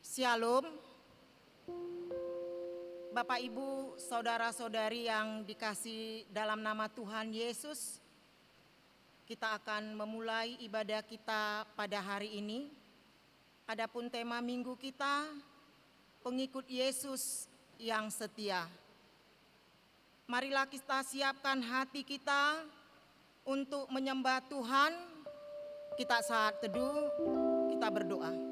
Shalom, Bapak Ibu, saudara-saudari yang dikasihi dalam nama Tuhan Yesus. Kita akan memulai ibadah kita pada hari ini. Adapun tema minggu kita, pengikut Yesus yang setia. Marilah kita siapkan hati kita untuk menyembah Tuhan. Kita saat teduh, kita berdoa.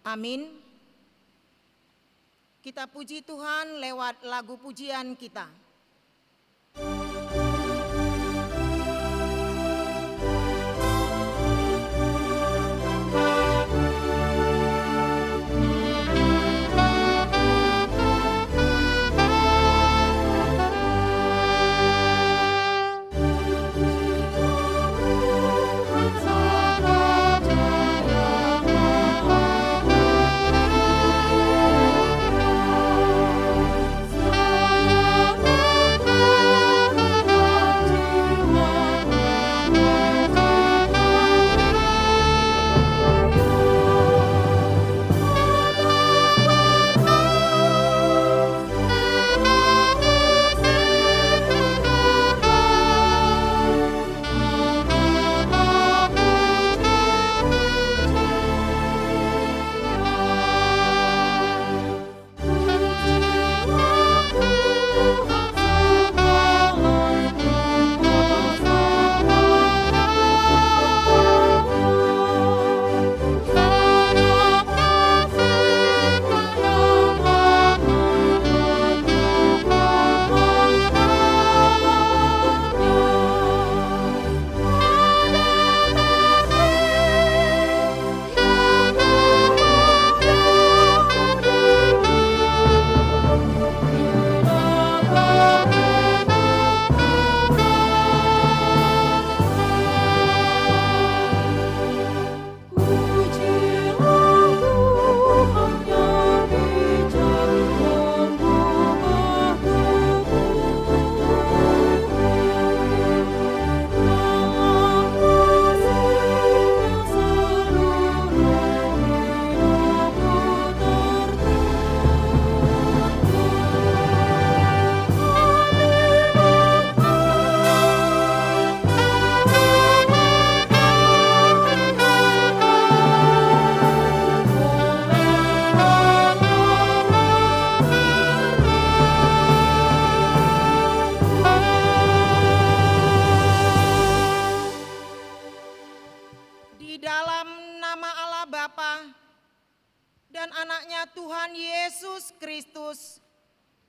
Amin. Kita puji Tuhan lewat lagu pujian kita.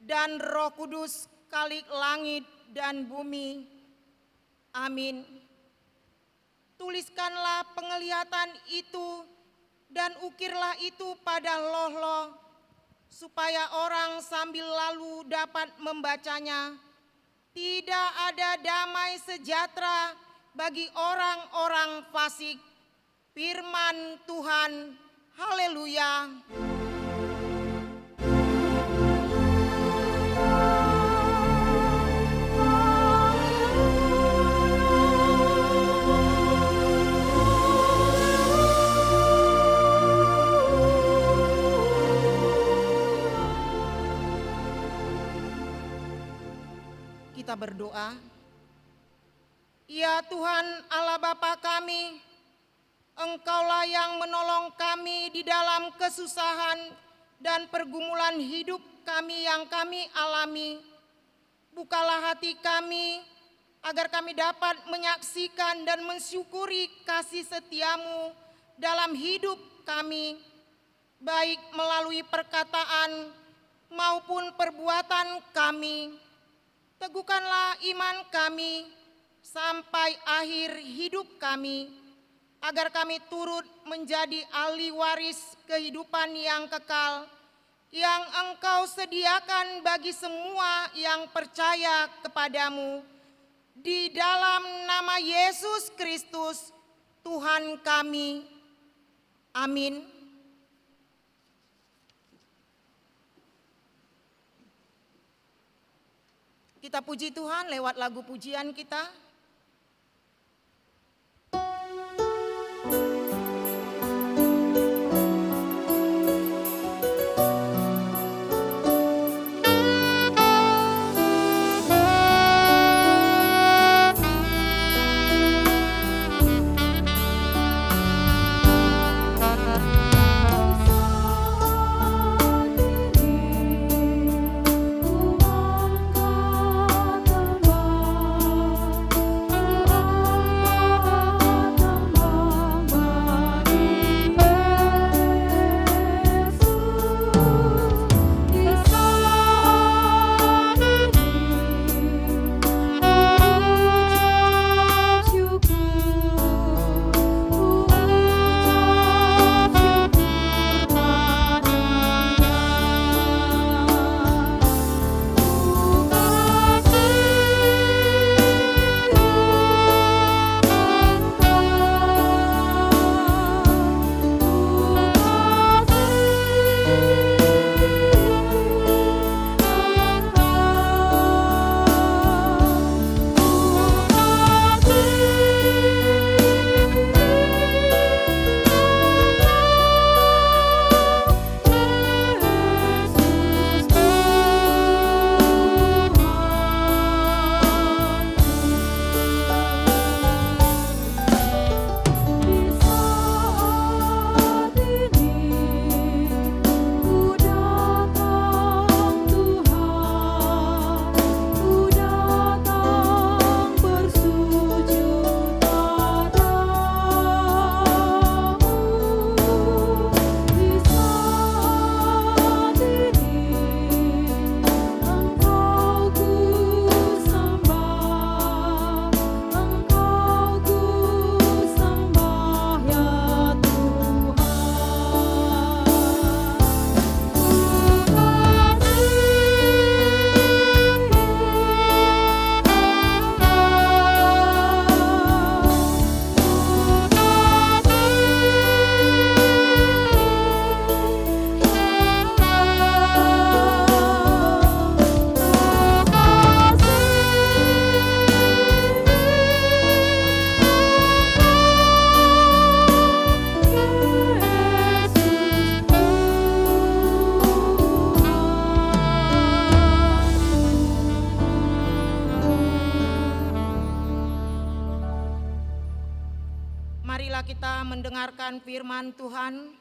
Dan Roh Kudus, Khalik langit dan bumi. Amin. Tuliskanlah penglihatan itu dan ukirlah itu pada loh-loh, supaya orang sambil lalu dapat membacanya. Tidak ada damai sejahtera bagi orang-orang fasik. Firman Tuhan, haleluya. Kita berdoa. Ya Tuhan Allah Bapa kami, Engkaulah yang menolong kami di dalam kesusahan dan pergumulan hidup kami yang kami alami. Bukalah hati kami agar kami dapat menyaksikan dan mensyukuri kasih setiamu dalam hidup kami, baik melalui perkataan maupun perbuatan kami. Teguhkanlah iman kami sampai akhir hidup kami, agar kami turut menjadi ahli waris kehidupan yang kekal, yang Engkau sediakan bagi semua yang percaya kepadamu. Di dalam nama Yesus Kristus, Tuhan kami. Amin. Kita puji Tuhan lewat lagu pujian kita. Marilah kita mendengarkan firman Tuhan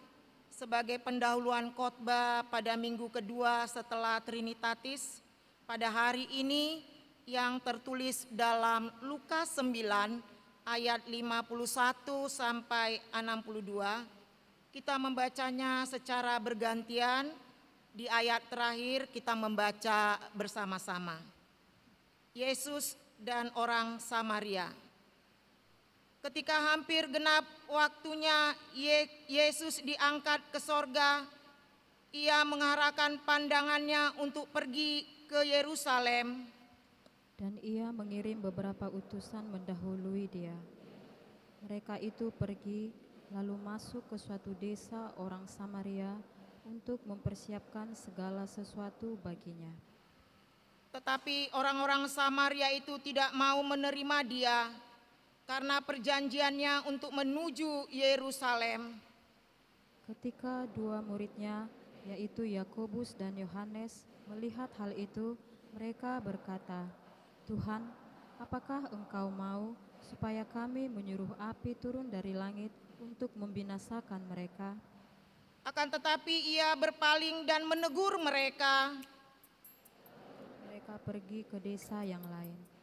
sebagai pendahuluan khotbah pada minggu kedua setelah Trinitatis pada hari ini yang tertulis dalam Lukas 9 ayat 51 sampai 62. Kita membacanya secara bergantian, di ayat terakhir kita membaca bersama-sama. Yesus dan orang Samaria. Ketika hampir genap waktunya Yesus diangkat ke sorga, ia mengarahkan pandangannya untuk pergi ke Yerusalem. Dan ia mengirim beberapa utusan mendahului dia. Mereka itu pergi lalu masuk ke suatu desa orang Samaria untuk mempersiapkan segala sesuatu baginya. Tetapi orang-orang Samaria itu tidak mau menerima dia karena perjanjiannya untuk menuju Yerusalem. Ketika dua muridnya, yaitu Yakobus dan Yohanes, melihat hal itu, mereka berkata, "Tuhan, apakah Engkau mau supaya kami menyuruh api turun dari langit untuk membinasakan mereka?" Akan tetapi ia berpaling dan menegur mereka. Mereka pergi ke desa yang lain.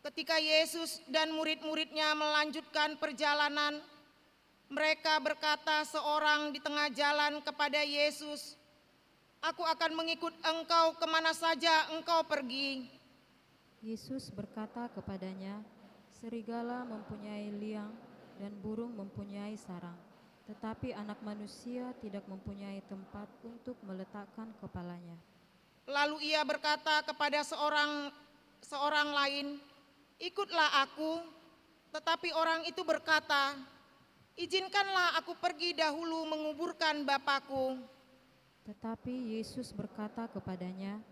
Ketika Yesus dan murid-muridnya melanjutkan perjalanan, mereka berkata seorang di tengah jalan kepada Yesus, "Aku akan mengikut Engkau kemana saja Engkau pergi." Yesus berkata kepadanya, "Serigala mempunyai liang dan burung mempunyai sarang, tetapi Anak Manusia tidak mempunyai tempat untuk meletakkan kepalanya." Lalu ia berkata kepada seorang lain, "Ikutlah aku." Tetapi orang itu berkata, "Izinkanlah aku pergi dahulu menguburkan Bapakku." Tetapi Yesus berkata kepadanya,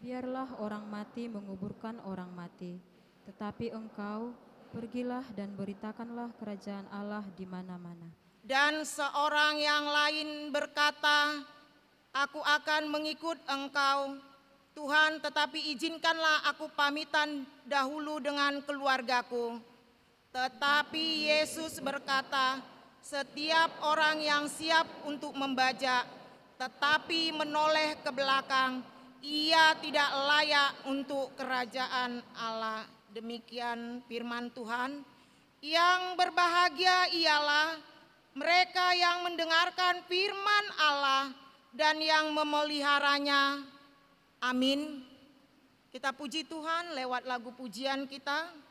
"Biarlah orang mati menguburkan orang mati, tetapi engkau pergilah dan beritakanlah kerajaan Allah di mana-mana." Dan seorang yang lain berkata, "Aku akan mengikut engkau, Tuhan, tetapi izinkanlah aku pamitan dahulu dengan keluargaku." Tetapi Yesus berkata, "Setiap orang yang siap untuk membajak, tetapi menoleh ke belakang, ia tidak layak untuk kerajaan Allah." Demikian firman Tuhan. Yang berbahagia ialah mereka yang mendengarkan firman Allah dan yang memeliharanya. Amin. Kita puji Tuhan lewat lagu pujian kita.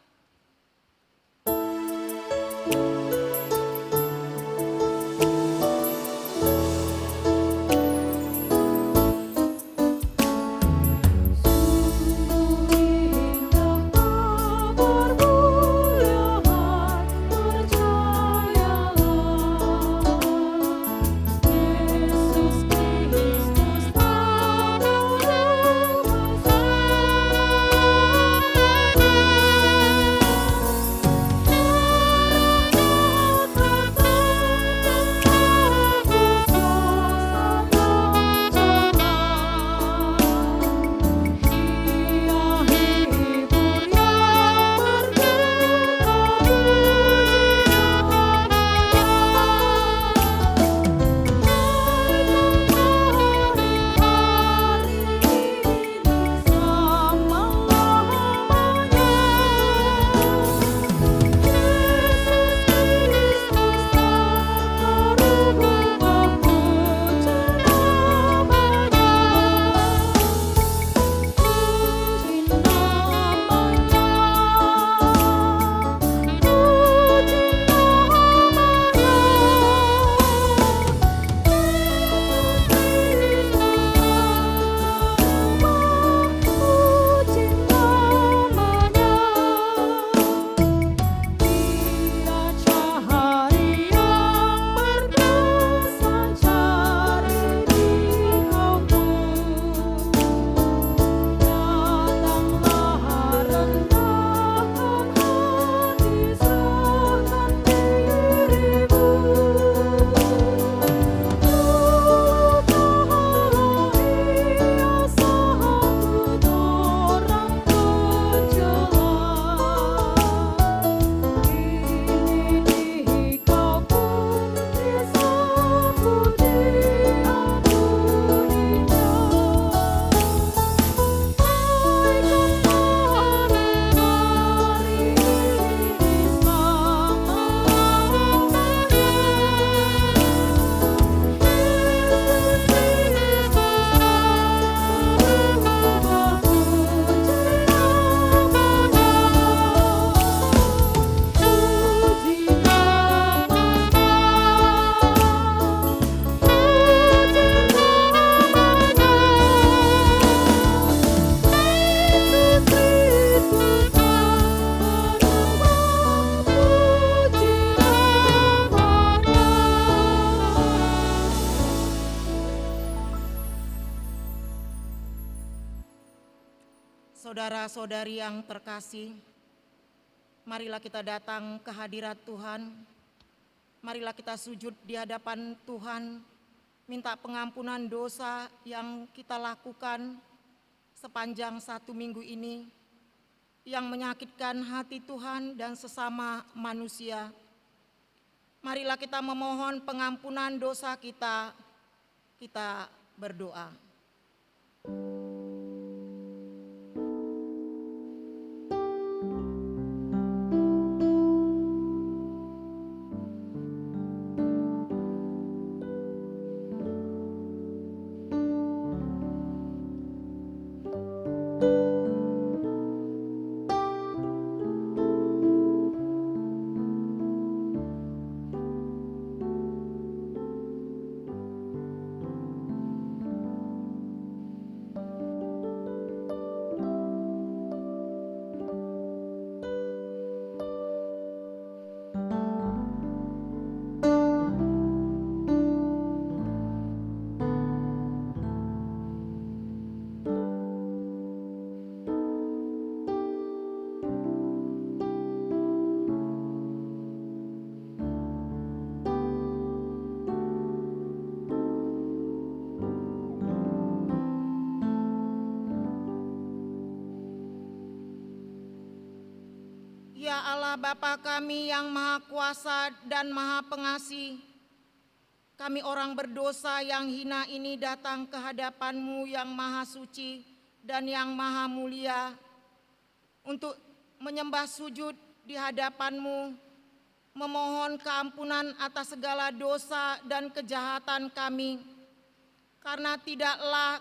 Saudara-saudari yang terkasih, marilah kita datang ke hadirat Tuhan. Marilah kita sujud di hadapan Tuhan, minta pengampunan dosa yang kita lakukan sepanjang 1 minggu ini, yang menyakitkan hati Tuhan dan sesama manusia. Marilah kita memohon pengampunan dosa kita. Kita berdoa. Allah Bapa kami yang Maha Kuasa dan Maha Pengasih, kami orang berdosa yang hina ini datang ke hadapan-Mu yang Maha Suci dan yang Maha Mulia untuk menyembah sujud di hadapan-Mu, memohon keampunan atas segala dosa dan kejahatan kami, karena tidaklah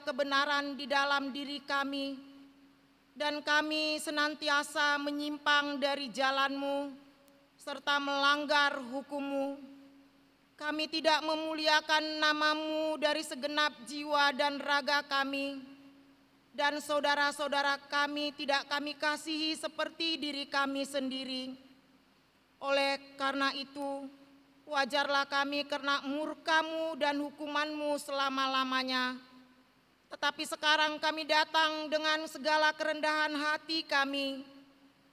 kebenaran di dalam diri kami, dan kami senantiasa menyimpang dari jalan-Mu serta melanggar hukum-Mu. Kami tidak memuliakan nama-Mu dari segenap jiwa dan raga kami, dan saudara-saudara kami tidak kami kasihi seperti diri kami sendiri. Oleh karena itu, wajarlah kami kena murka-Mu dan hukuman-Mu selama-lamanya. Tetapi sekarang kami datang dengan segala kerendahan hati kami,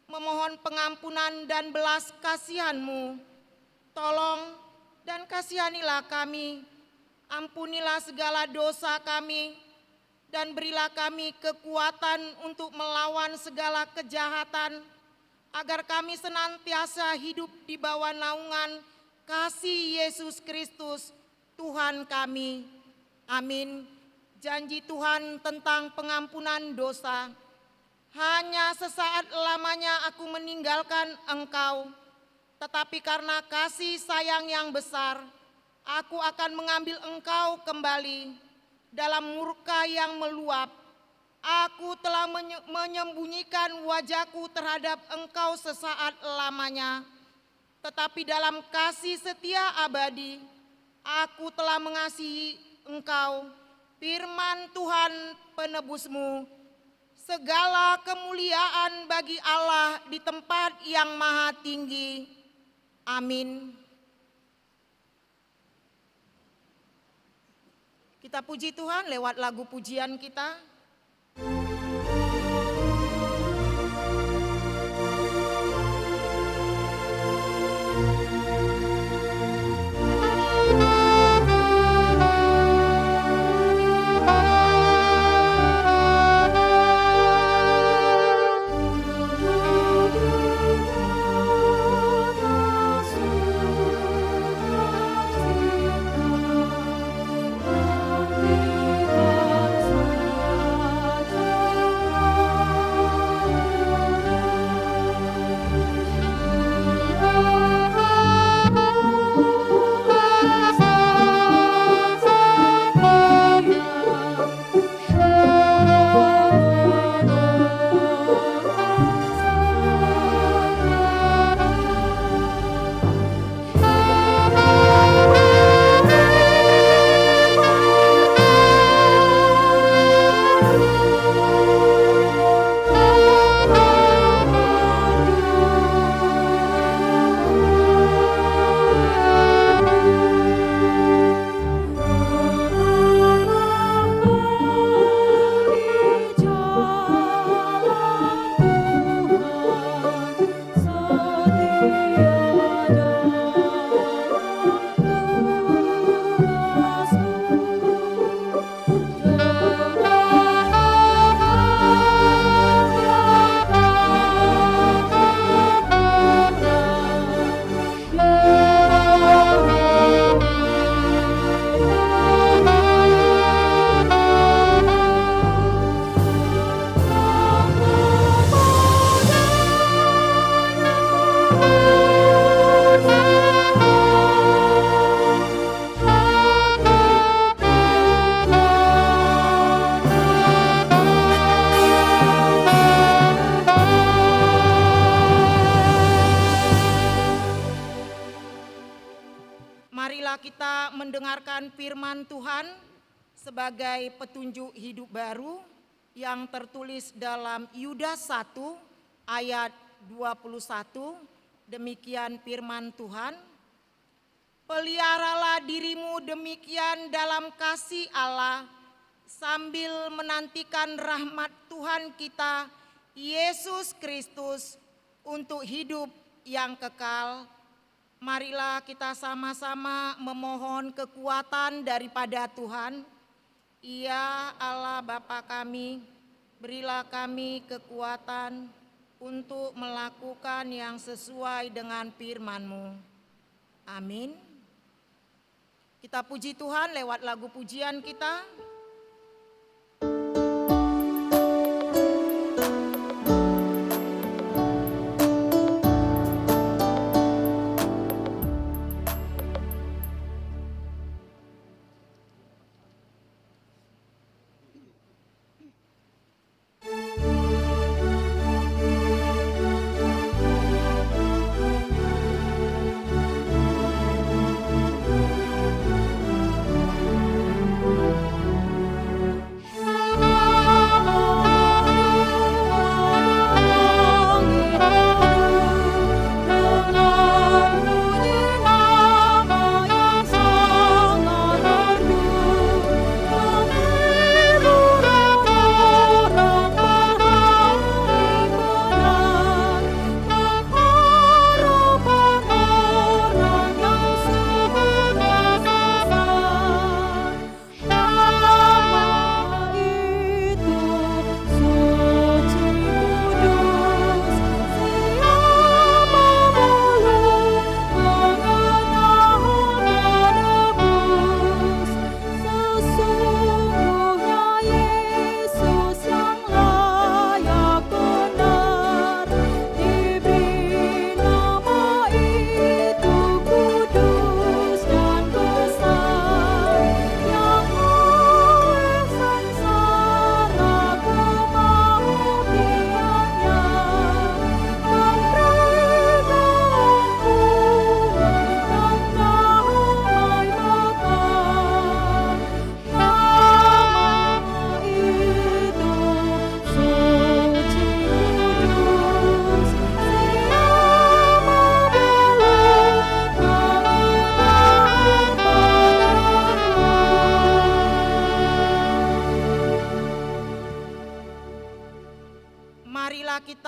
memohon pengampunan dan belas kasihan-Mu. Tolong dan kasihanilah kami, ampunilah segala dosa kami, dan berilah kami kekuatan untuk melawan segala kejahatan, agar kami senantiasa hidup di bawah naungan kasih Yesus Kristus, Tuhan kami. Amin. Janji Tuhan tentang pengampunan dosa. Hanya sesaat lamanya aku meninggalkan Engkau, tetapi karena kasih sayang yang besar, aku akan mengambil Engkau kembali. Dalam murka yang meluap, aku telah menyembunyikan wajahku terhadap Engkau sesaat lamanya. Tetapi dalam kasih setia abadi, aku telah mengasihi Engkau, firman Tuhan penebus-Mu. Segala kemuliaan bagi Allah di tempat yang maha tinggi. Amin. Kita puji Tuhan lewat lagu pujian kita. Kita mendengarkan firman Tuhan sebagai petunjuk hidup baru yang tertulis dalam Yudas 1 ayat 21. Demikian firman Tuhan. Peliharalah dirimu demikian dalam kasih Allah, sambil menantikan rahmat Tuhan kita Yesus Kristus untuk hidup yang kekal. Marilah kita sama-sama memohon kekuatan daripada Tuhan. Ya Allah Bapa kami, berilah kami kekuatan untuk melakukan yang sesuai dengan firman-Mu. Amin. Kita puji Tuhan lewat lagu pujian kita.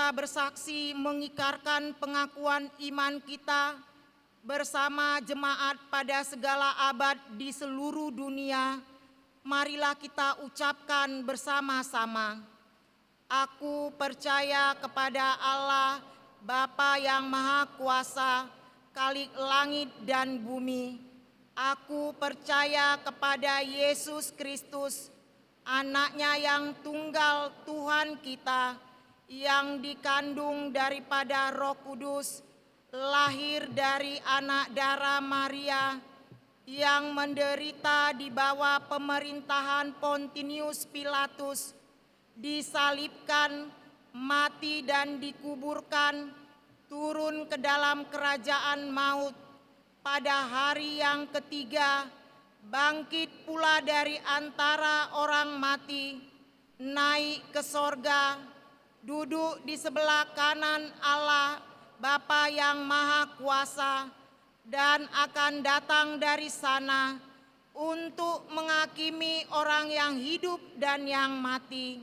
Bersaksi mengikrarkan pengakuan iman kita bersama jemaat pada segala abad di seluruh dunia. Marilah kita ucapkan bersama-sama. Aku percaya kepada Allah, Bapa yang Maha Kuasa, Khalik langit dan bumi. Aku percaya kepada Yesus Kristus, Anaknya yang tunggal Tuhan kita, yang dikandung daripada Roh Kudus, lahir dari anak darah Maria, yang menderita di bawah pemerintahan Pontius Pilatus, disalibkan, mati dan dikuburkan, turun ke dalam kerajaan maut, pada hari yang ketiga bangkit pula dari antara orang mati, naik ke sorga, duduk di sebelah kanan Allah Bapa yang Maha Kuasa, dan akan datang dari sana untuk menghakimi orang yang hidup dan yang mati.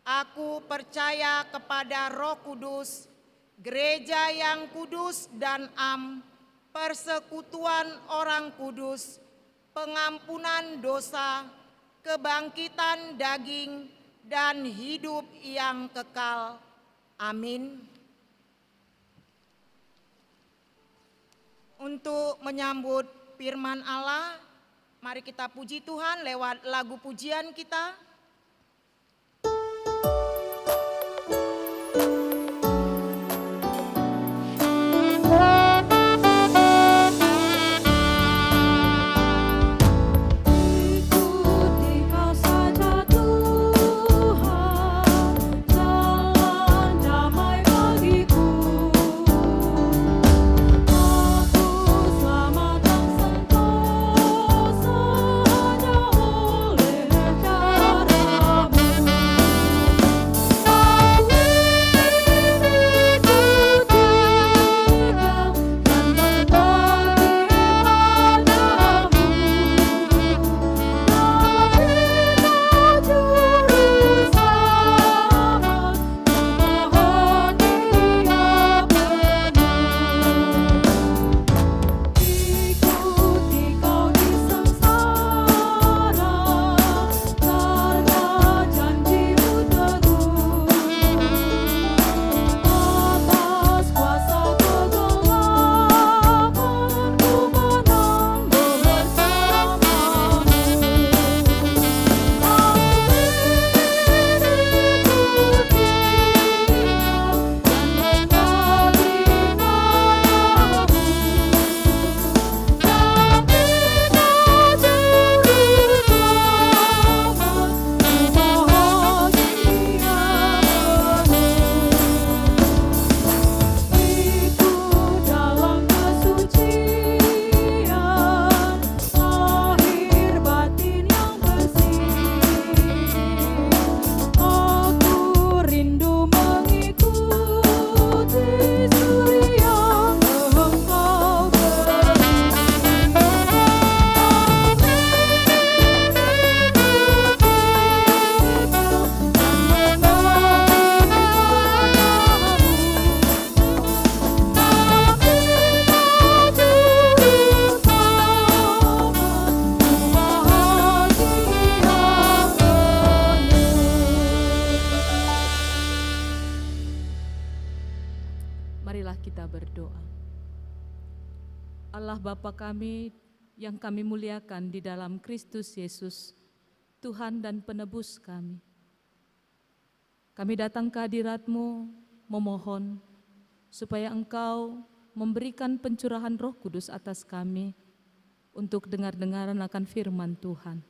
Aku percaya kepada Roh Kudus, gereja yang kudus dan am, persekutuan orang kudus, pengampunan dosa, kebangkitan daging, dan hidup yang kekal. Amin. Untuk menyambut firman Allah, mari kita puji Tuhan lewat lagu pujian kita. Oleh cara Bapa kami yang kami muliakan di dalam Kristus Yesus, Tuhan dan Penebus kami. Kami datang ke hadirat-Mu memohon supaya Engkau memberikan pencurahan Roh Kudus atas kami untuk dengar-dengaran akan firman Tuhan.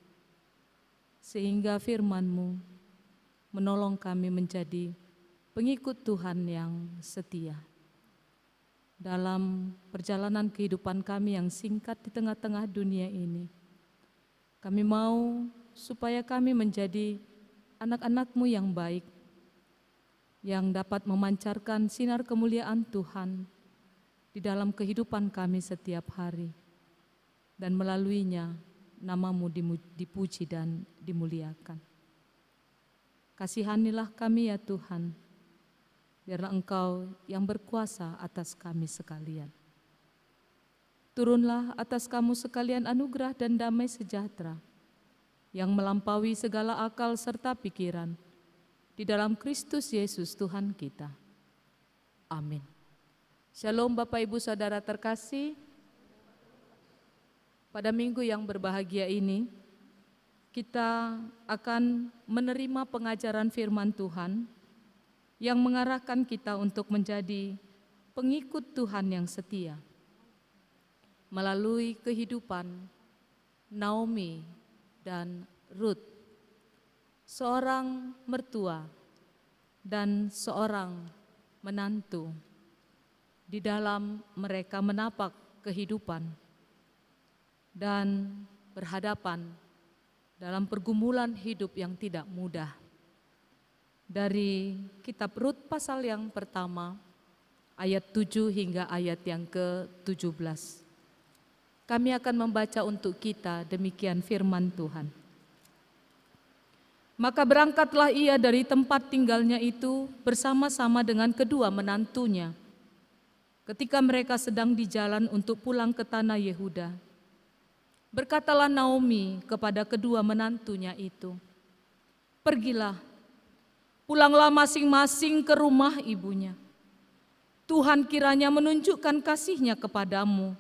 Sehingga firman-Mu menolong kami menjadi pengikut Tuhan yang setia. Dalam perjalanan kehidupan kami yang singkat di tengah-tengah dunia ini, kami mau supaya kami menjadi anak-anak-Mu yang baik, yang dapat memancarkan sinar kemuliaan Tuhan di dalam kehidupan kami setiap hari, dan melaluinya nama-Mu dipuji dan dimuliakan. Kasihanilah kami ya Tuhan, biarlah Engkau yang berkuasa atas kami sekalian. Turunlah atas kamu sekalian anugerah dan damai sejahtera yang melampaui segala akal serta pikiran di dalam Kristus Yesus Tuhan kita. Amin. Shalom Bapak Ibu Saudara terkasih. Pada minggu yang berbahagia ini, kita akan menerima pengajaran firman Tuhan yang mengarahkan kita untuk menjadi pengikut Tuhan yang setia. Melalui kehidupan Naomi dan Ruth, seorang mertua dan seorang menantu, di dalam mereka menapak kehidupan dan berhadapan dalam pergumulan hidup yang tidak mudah. Dari kitab Rut pasal yang pertama, ayat 7 hingga ayat yang ke-17. Kami akan membaca untuk kita demikian firman Tuhan. Maka berangkatlah ia dari tempat tinggalnya itu bersama-sama dengan kedua menantunya. Ketika mereka sedang di jalan untuk pulang ke tanah Yehuda, berkatalah Naomi kepada kedua menantunya itu, "Pergilah, pulanglah masing-masing ke rumah ibunya. Tuhan kiranya menunjukkan kasih-Nya kepadamu,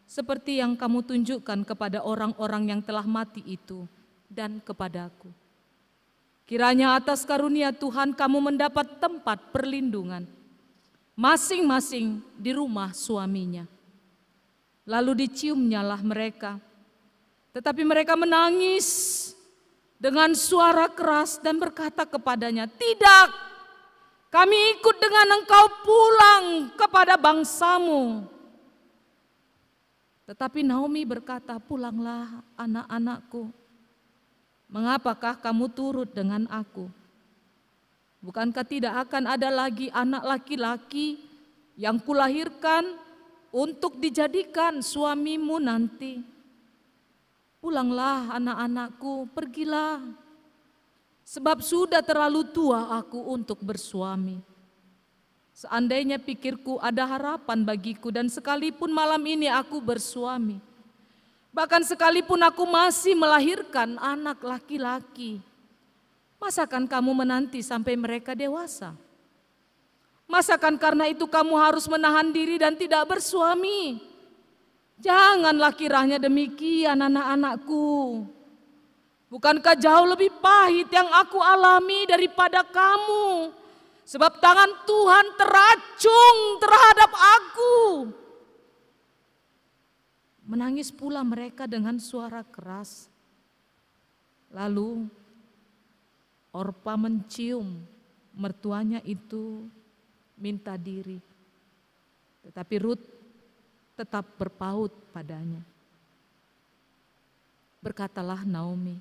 seperti yang kamu tunjukkan kepada orang-orang yang telah mati itu dan kepadaku. Kiranya atas karunia Tuhan kamu mendapat tempat perlindungan, masing-masing di rumah suaminya." Lalu diciumnyalah mereka, tetapi mereka menangis dengan suara keras dan berkata kepadanya, "Tidak, kami ikut dengan engkau pulang kepada bangsamu." Tetapi Naomi berkata, "Pulanglah anak-anakku, mengapakah kamu turut dengan aku? Bukankah tidak akan ada lagi anak laki-laki yang kulahirkan untuk dijadikan suamimu nanti? Pulanglah anak-anakku, pergilah, sebab sudah terlalu tua aku untuk bersuami. Seandainya pikirku ada harapan bagiku dan sekalipun malam ini aku bersuami, bahkan sekalipun aku masih melahirkan anak laki-laki, masakan kamu menanti sampai mereka dewasa? Masakan karena itu kamu harus menahan diri dan tidak bersuami? Janganlah kiranya demikian anak-anakku. Bukankah jauh lebih pahit yang aku alami daripada kamu? Sebab tangan Tuhan teracung terhadap aku." Menangis pula mereka dengan suara keras. Lalu Orpa mencium mertuanya itu minta diri. Tetapi Rut tetap berpaut padanya. Berkatalah Naomi,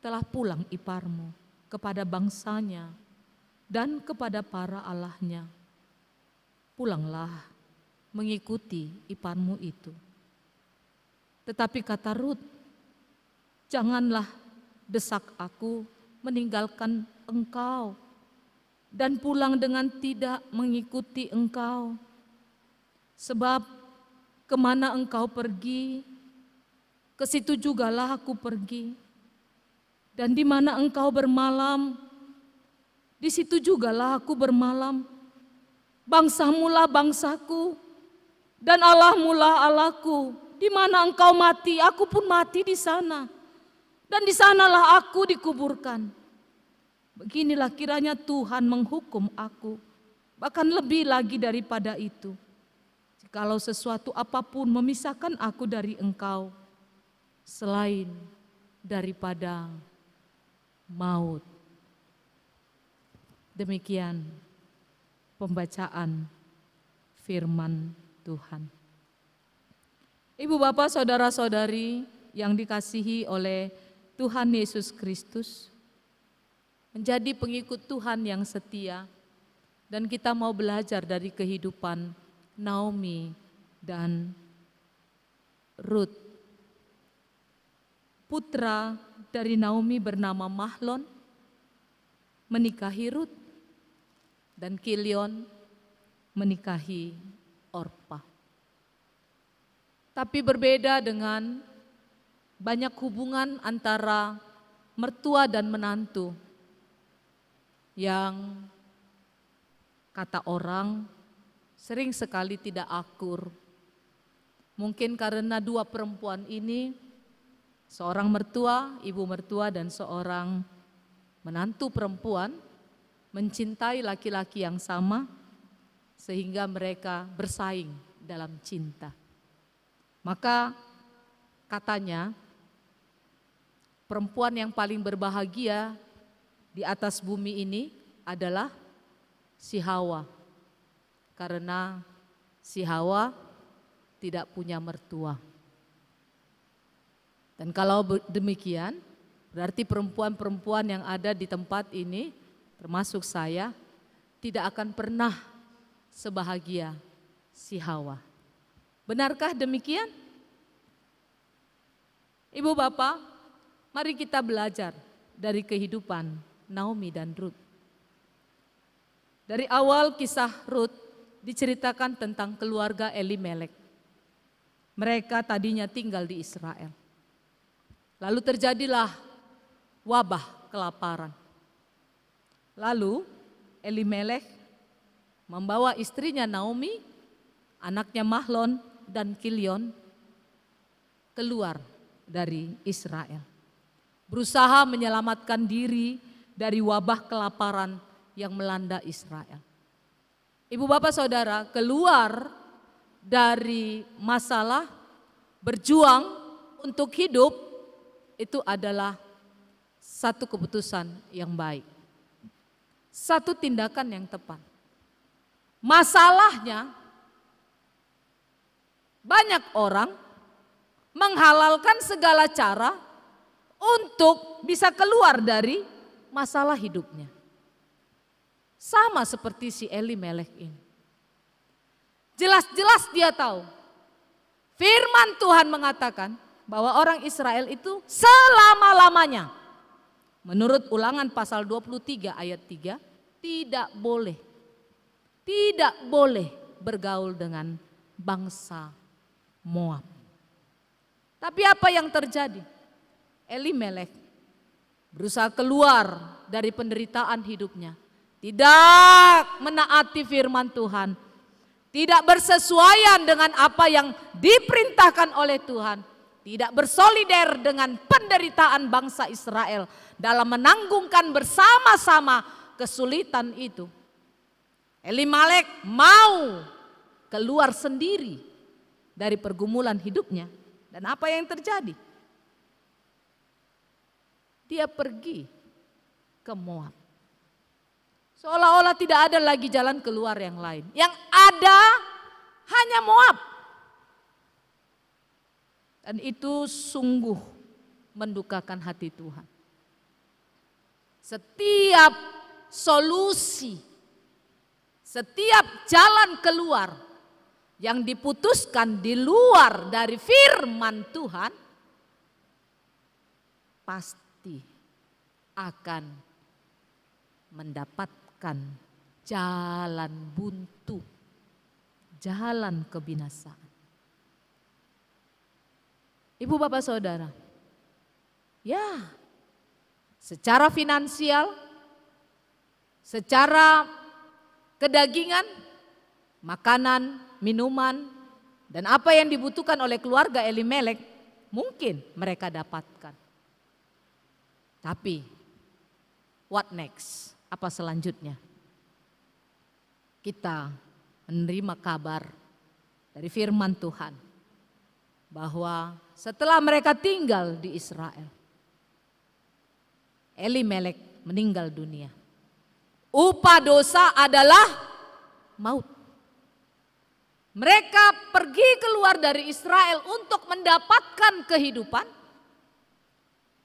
"Telah pulang iparmu kepada bangsanya dan kepada para allahnya. Pulanglah mengikuti iparmu itu." Tetapi kata Rut, "Janganlah desak aku meninggalkan engkau dan pulang dengan tidak mengikuti engkau. Sebab kemana engkau pergi, ke situ jugalah aku pergi. Dan di mana engkau bermalam, di situ jugalah aku bermalam. Bangsamulah bangsaku, Dan Allahmu lah Allahku, di mana engkau mati, aku pun mati di sana. Dan di sanalah aku dikuburkan. Beginilah kiranya Tuhan menghukum aku, bahkan lebih lagi daripada itu. Jikalau sesuatu apapun memisahkan aku dari engkau, selain daripada maut. Demikian pembacaan firman Tuhan. Ibu bapak saudara-saudari yang dikasihi oleh Tuhan Yesus Kristus, menjadi pengikut Tuhan yang setia, dan kita mau belajar dari kehidupan Naomi dan Ruth. Putra dari Naomi bernama Mahlon menikahi Ruth, dan Kilion menikahi Orpa. Tapi berbeda dengan banyak hubungan antara mertua dan menantu yang kata orang sering sekali tidak akur. Mungkin karena dua perempuan ini, seorang mertua, ibu mertua, dan seorang menantu perempuan mencintai laki-laki yang sama, sehingga mereka bersaing dalam cinta. Maka katanya perempuan yang paling berbahagia di atas bumi ini adalah si Hawa, karena si Hawa tidak punya mertua. Dan kalau demikian, berarti perempuan-perempuan yang ada di tempat ini, termasuk saya, tidak akan pernah sebahagia si Hawa. Benarkah demikian? Ibu bapak, mari kita belajar dari kehidupan Naomi dan Ruth. Dari awal kisah Ruth diceritakan tentang keluarga Elimelek. Mereka tadinya tinggal di Israel. Lalu terjadilah wabah kelaparan. Lalu Elimelek membawa istrinya Naomi, anaknya Mahlon dan Kilion keluar dari Israel. Berusaha menyelamatkan diri dari wabah kelaparan yang melanda Israel. Ibu bapak saudara, keluar dari masalah, berjuang untuk hidup, itu adalah satu keputusan yang baik. Satu tindakan yang tepat. Masalahnya, banyak orang menghalalkan segala cara untuk bisa keluar dari masalah hidupnya. Sama seperti si Elimelek ini. Jelas-jelas dia tahu. Firman Tuhan mengatakan bahwa orang Israel itu selama-lamanya, menurut Ulangan pasal 23 ayat 3, tidak boleh bergaul dengan bangsa Moab. Tapi apa yang terjadi? Elimelek berusaha keluar dari penderitaan hidupnya. Tidak menaati firman Tuhan. Tidak bersesuaian dengan apa yang diperintahkan oleh Tuhan. Tidak bersolider dengan penderitaan bangsa Israel dalam menanggungkan bersama-sama kesulitan itu. Elimelek mau keluar sendiri dari pergumulan hidupnya. Dan apa yang terjadi? Dia pergi ke Moab. Seolah-olah tidak ada lagi jalan keluar yang lain. Yang ada hanya Moab. Dan itu sungguh mendukakan hati Tuhan. Setiap solusi, setiap jalan keluar yang diputuskan di luar dari firman Tuhan, pasti akan mendapatkan jalan buntu, jalan kebinasaan. Ibu bapak saudara, ya secara finansial, secara kedagingan, makanan, minuman, Dan apa yang dibutuhkan oleh keluarga Elimelek mungkin mereka dapatkan. Tapi what next? Apa selanjutnya? Kita menerima kabar dari firman Tuhan bahwa setelah mereka tinggal di Israel, Elimelek meninggal dunia. Upah dosa adalah maut. Mereka pergi keluar dari Israel untuk mendapatkan kehidupan,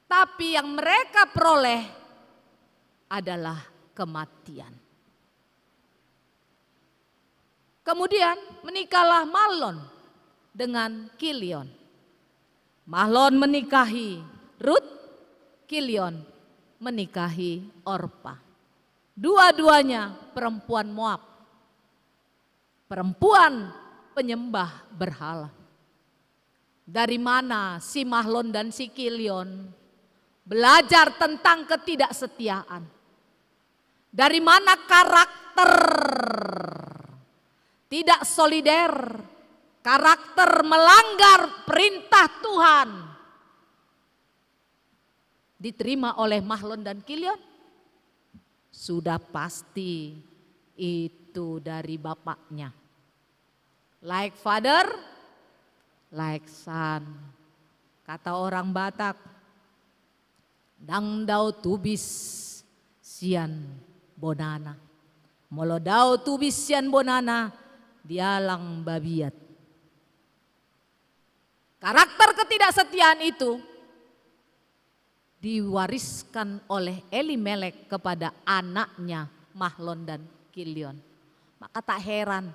tapi yang mereka peroleh adalah kematian. Kemudian menikahlah Mahlon dengan Kilion. Mahlon menikahi Rut, Kilion menikahi Orpa. Dua-duanya perempuan Moab, perempuan penyembah berhala. Dari mana si Mahlon dan si Kilion belajar tentang ketidaksetiaan? Dari mana karakter tidak solider, karakter melanggar perintah Tuhan diterima oleh Mahlon dan Kilion? Sudah pasti itu dari bapaknya. Like father, like son. Kata orang Batak, dang dau tubis sian bonana. Molo dau tubis sian bonana, dialang babiat. Karakter ketidaksetiaan itu diwariskan oleh Elimelek kepada anaknya Mahlon dan Kilion. Maka tak heran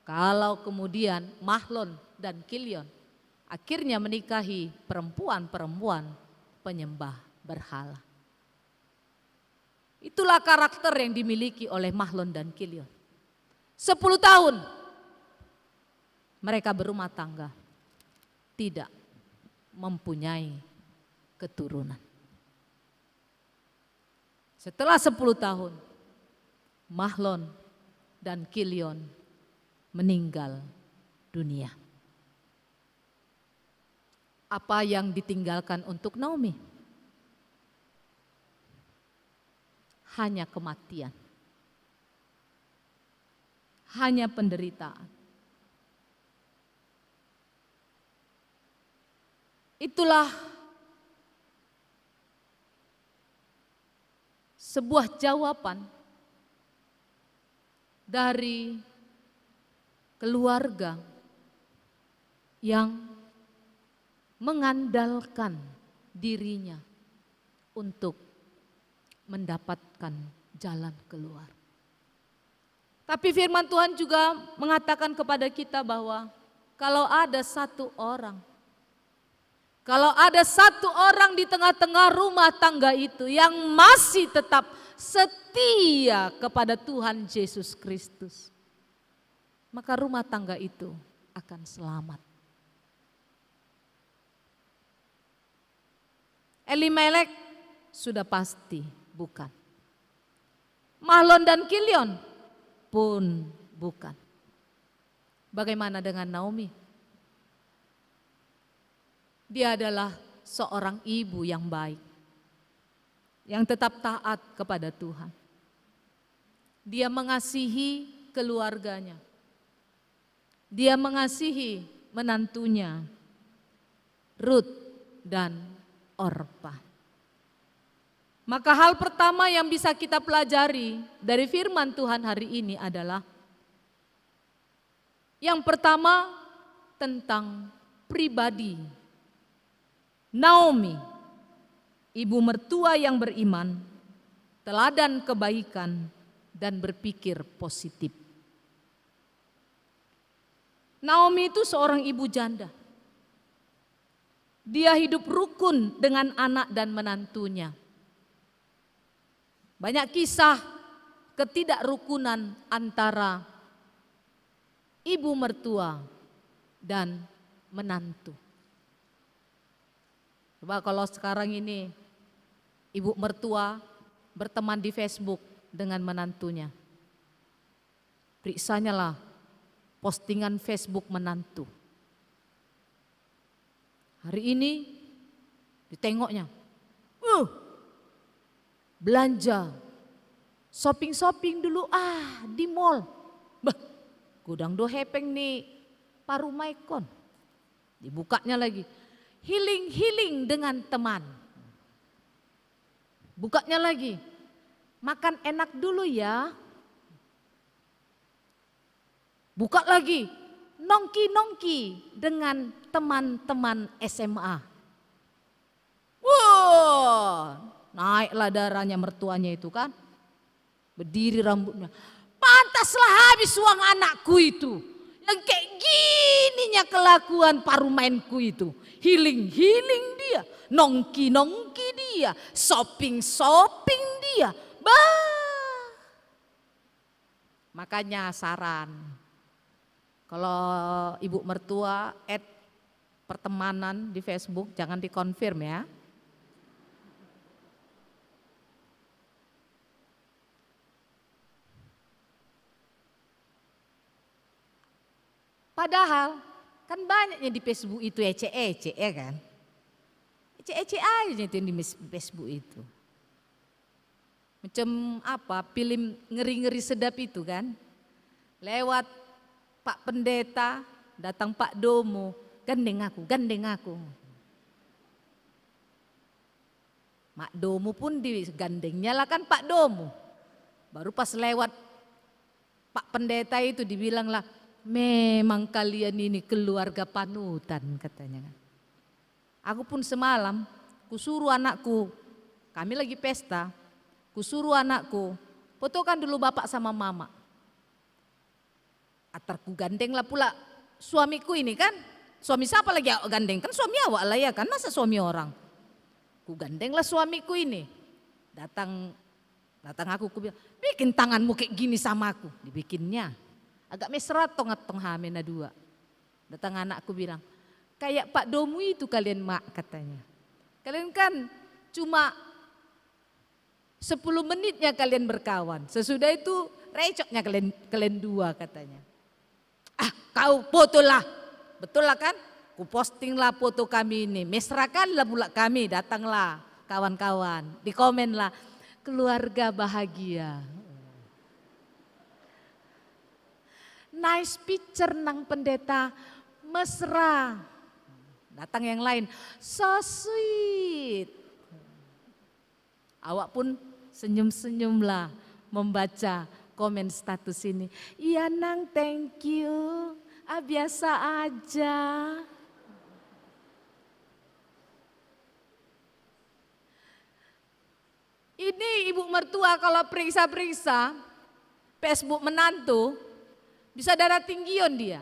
kalau kemudian Mahlon dan Kilion akhirnya menikahi perempuan-perempuan penyembah berhala. Itulah karakter yang dimiliki oleh Mahlon dan Kilion. 10 tahun mereka berumah tangga, tidak mempunyai keturunan. Setelah 10 tahun, Mahlon dan Kilion meninggal dunia. Apa yang ditinggalkan untuk Naomi? Hanya kematian. Hanya penderitaan. Itulah sebuah jawaban dari keluarga yang mengandalkan dirinya untuk mendapatkan jalan keluar. Tapi firman Tuhan juga mengatakan kepada kita bahwa kalau ada satu orang di tengah-tengah rumah tangga itu yang masih tetap setia kepada Tuhan Yesus Kristus, maka rumah tangga itu akan selamat. Elimelek sudah pasti bukan. Mahlon dan Kilion pun bukan. Bagaimana dengan Naomi? Dia adalah seorang ibu yang baik, yang tetap taat kepada Tuhan. Dia mengasihi keluarganya. Dia mengasihi menantunya, Rut dan Orpa. Maka hal pertama yang bisa kita pelajari dari firman Tuhan hari ini adalah yang pertama tentang pribadi Naomi, ibu mertua yang beriman, teladan kebaikan dan berpikir positif. Naomi itu seorang ibu janda. Dia hidup rukun dengan anak dan menantunya. Banyak kisah ketidakrukunan antara ibu mertua dan menantu. Coba kalau sekarang ini ibu mertua berteman di Facebook dengan menantunya. Periksanya lah postingan Facebook menantu. Hari ini ditengoknya, belanja, shopping dulu di mall. Bah, gudang do hepeng nih paru maikon. Dibukanya lagi, healing dengan teman. Bukanya lagi, makan enak dulu ya. Buka lagi, nongki dengan teman-teman SMA. Wah, naiklah darahnya mertuanya itu kan. Berdiri rambutnya, pantaslah habis uang anakku itu. Yang kayak gininya kelakuan paru mainku itu. Healing dia, nongki dia, shopping dia. Bah. Makanya saran, kalau ibu mertua add pertemanan di Facebook jangan dikonfirm ya. Padahal kan banyaknya di Facebook itu ece-ece ya kan. Ece-ece aja itu yang di Facebook itu. Macam apa, film ngeri-ngeri sedap itu kan. Lewat Pak Pendeta, datang Pak Domo, gandeng aku. Mak Domo pun digandengnya lah kan Pak Domo. Baru pas lewat Pak Pendeta itu dibilang lah, memang kalian ini keluarga panutan katanya kan. Aku pun semalam kusuruh anakku, kami lagi pesta, kusuruh anakku fotokan dulu bapak sama mama. Atarku gandeng lah pula suamiku ini kan. Suami siapa lagi gandeng? Kan suami awak lah ya kan, masa suami orang. Ku gandeng lah suamiku ini. Datang aku bilang, bikin tanganmu kayak gini sama aku. Dibikinnya. Agak mesra tong hamena dua. Datang anakku bilang, kayak Pak Domu itu kalian mak katanya. Kalian kan cuma 10 menitnya kalian berkawan. Sesudah itu recoknya kalian dua katanya. Kau foto lah. Betul lah kan? Ku posting lah foto kami ini. Mesra kan lah pula kami, datanglah kawan-kawan. Di komen lah, keluarga bahagia. Nice picture nang pendeta, mesra. Datang yang lain, so sweet. Awak pun senyum-senyum lah membaca komen status ini. Iya nang, thank you. Biasa aja. Ini ibu mertua kalau periksa-periksa Facebook menantu, bisa darah tinggion dia.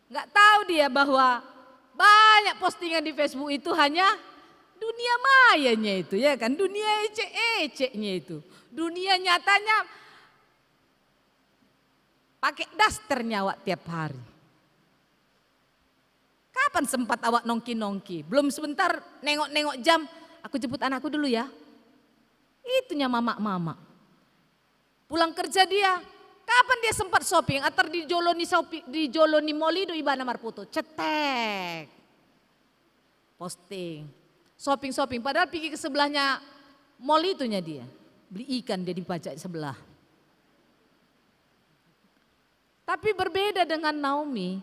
Nggak tahu dia bahwa banyak postingan di Facebook itu hanya dunia mayanya itu ya kan, dunia ecek-eceknya itu. Dunia nyatanya pakai dasternya awak tiap hari. Kapan sempat awak nongki-nongki? Belum sebentar nengok-nengok jam, aku jemput anakku dulu ya. Itunya mama-mama. Pulang kerja dia, kapan dia sempat shopping? Atau dijoloni mall itu ibana marputo. Cetek. Posting. Shopping-shopping. Padahal pergi ke sebelahnya mall itunya dia. Beli ikan dia di pajak sebelah. Tapi berbeda dengan Naomi.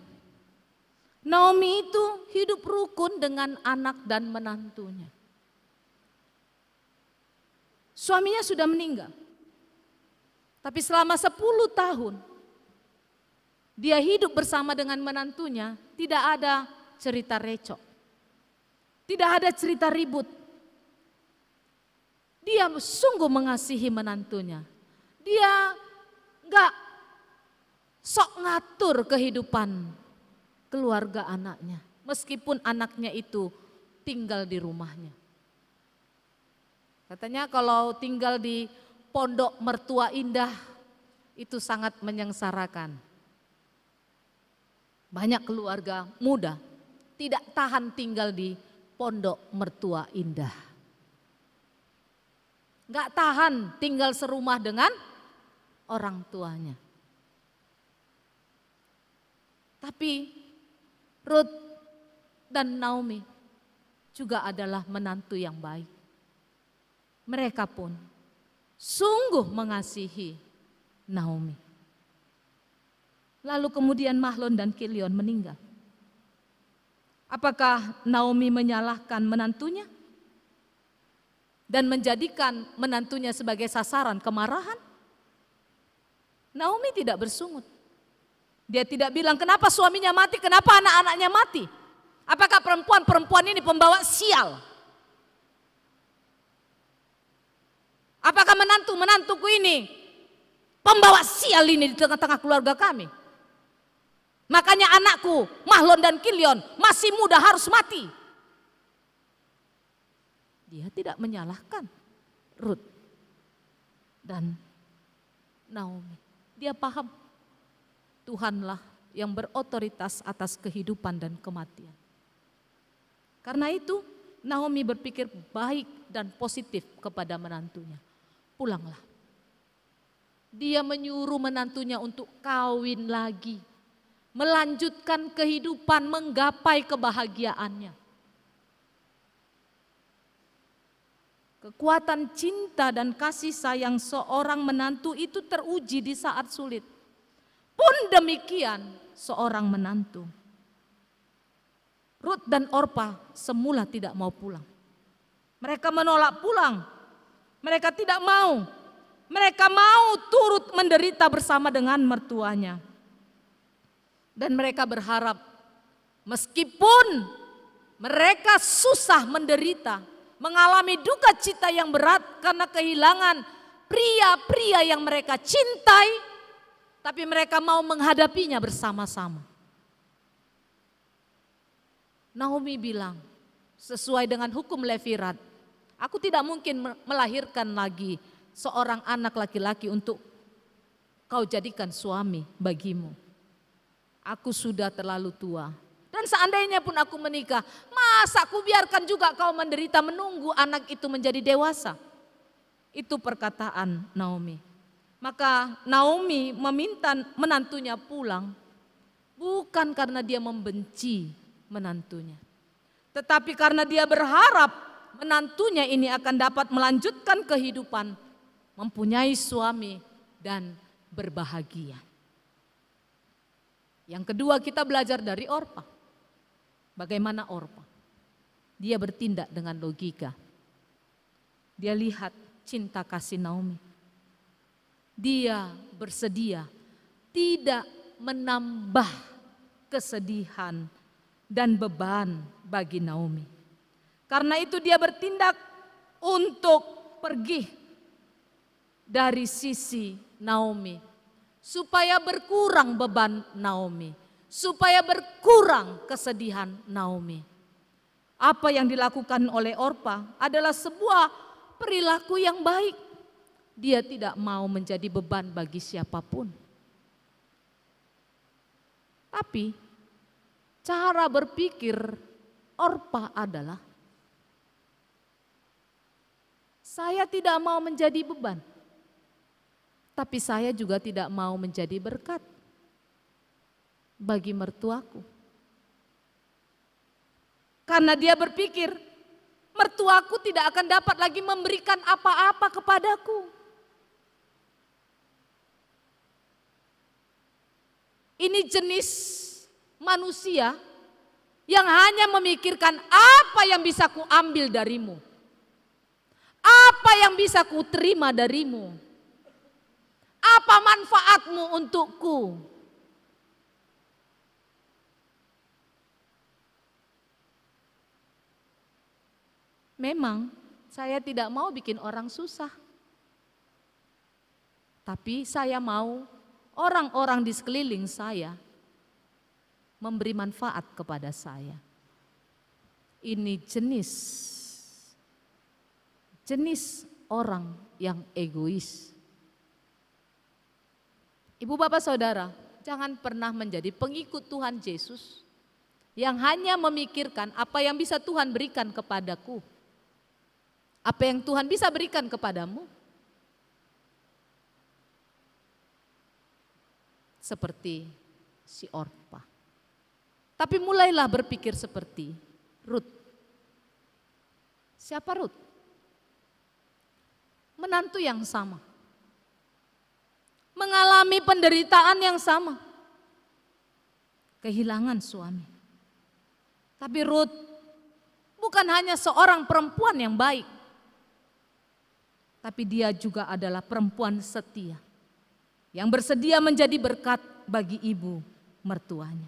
Naomi itu hidup rukun dengan anak dan menantunya. Suaminya sudah meninggal. Tapi selama 10 tahun dia hidup bersama dengan menantunya, tidak ada cerita recok. Tidak ada cerita ribut. Dia sungguh mengasihi menantunya. Dia enggak sok ngatur kehidupan keluarga anaknya. Meskipun anaknya itu tinggal di rumahnya. Katanya kalau tinggal di pondok mertua indah itu sangat menyengsarakan. Banyak keluarga muda tidak tahan tinggal di pondok mertua indah. Enggak tahan tinggal serumah dengan orang tuanya. Tapi Ruth dan Naomi juga adalah menantu yang baik. Mereka pun sungguh mengasihi Naomi. Lalu kemudian Mahlon dan Kilion meninggal. Apakah Naomi menyalahkan menantunya? Dan menjadikan menantunya sebagai sasaran kemarahan? Naomi tidak bersungut. Dia tidak bilang kenapa suaminya mati, kenapa anak-anaknya mati. Apakah perempuan-perempuan ini pembawa sial? Apakah menantu-menantuku ini pembawa sial ini di tengah-tengah keluarga kami? Makanya anakku Mahlon dan Kilion masih muda harus mati. Dia tidak menyalahkan Ruth dan Naomi. Dia paham Tuhanlah yang berotoritas atas kehidupan dan kematian. Karena itu Naomi berpikir baik dan positif kepada menantunya. Pulanglah. Dia menyuruh menantunya untuk kawin lagi. Melanjutkan kehidupan, menggapai kebahagiaannya. Kekuatan cinta dan kasih sayang seorang menantu itu teruji di saat sulit. Pun demikian seorang menantu. Ruth dan Orpa semula tidak mau pulang. Mereka menolak pulang. Mereka tidak mau. Mereka mau turut menderita bersama dengan mertuanya. Dan mereka berharap meskipun mereka susah menderita, mengalami duka cita yang berat karena kehilangan pria-pria yang mereka cintai, tapi mereka mau menghadapinya bersama-sama. Naomi bilang, sesuai dengan hukum Levirat, aku tidak mungkin melahirkan lagi seorang anak laki-laki untuk kau jadikan suami bagimu. Aku sudah terlalu tua. Dan seandainya pun aku menikah, masa aku biarkan juga kau menderita menunggu anak itu menjadi dewasa. Itu perkataan Naomi. Maka Naomi meminta menantunya pulang, bukan karena dia membenci menantunya. Tetapi karena dia berharap menantunya ini akan dapat melanjutkan kehidupan, mempunyai suami dan berbahagia. Yang kedua kita belajar dari Orpa. Bagaimana Orpa? Dia bertindak dengan logika. Dia lihat cinta kasih Naomi. Dia bersedia tidak menambah kesedihan dan beban bagi Naomi. Karena itu dia bertindak untuk pergi dari sisi Naomi. Supaya berkurang beban Naomi. Supaya berkurang kesedihan Naomi. Apa yang dilakukan oleh Orpa adalah sebuah perilaku yang baik. Dia tidak mau menjadi beban bagi siapapun. Tapi cara berpikir Orpa adalah, saya tidak mau menjadi beban. Tapi saya juga tidak mau menjadi berkat bagi mertuaku. Karena dia berpikir, mertuaku tidak akan dapat lagi memberikan apa-apa kepadaku. Ini jenis manusia yang hanya memikirkan apa yang bisa ku ambil darimu. Apa yang bisa ku terima darimu. Apa manfaatmu untukku? Memang saya tidak mau bikin orang susah. Tapi saya mau orang-orang di sekeliling saya memberi manfaat kepada saya. Ini jenis orang yang egois. Ibu bapak saudara, jangan pernah menjadi pengikut Tuhan Yesus yang hanya memikirkan apa yang bisa Tuhan berikan kepadaku. Apa yang Tuhan bisa berikan kepadamu. Seperti si Orpa. Tapi mulailah berpikir seperti Rut. Siapa Rut? Menantu yang sama. Mengalami penderitaan yang sama. Kehilangan suami. Tapi Rut bukan hanya seorang perempuan yang baik. Tapi dia juga adalah perempuan setia. Yang bersedia menjadi berkat bagi ibu mertuanya.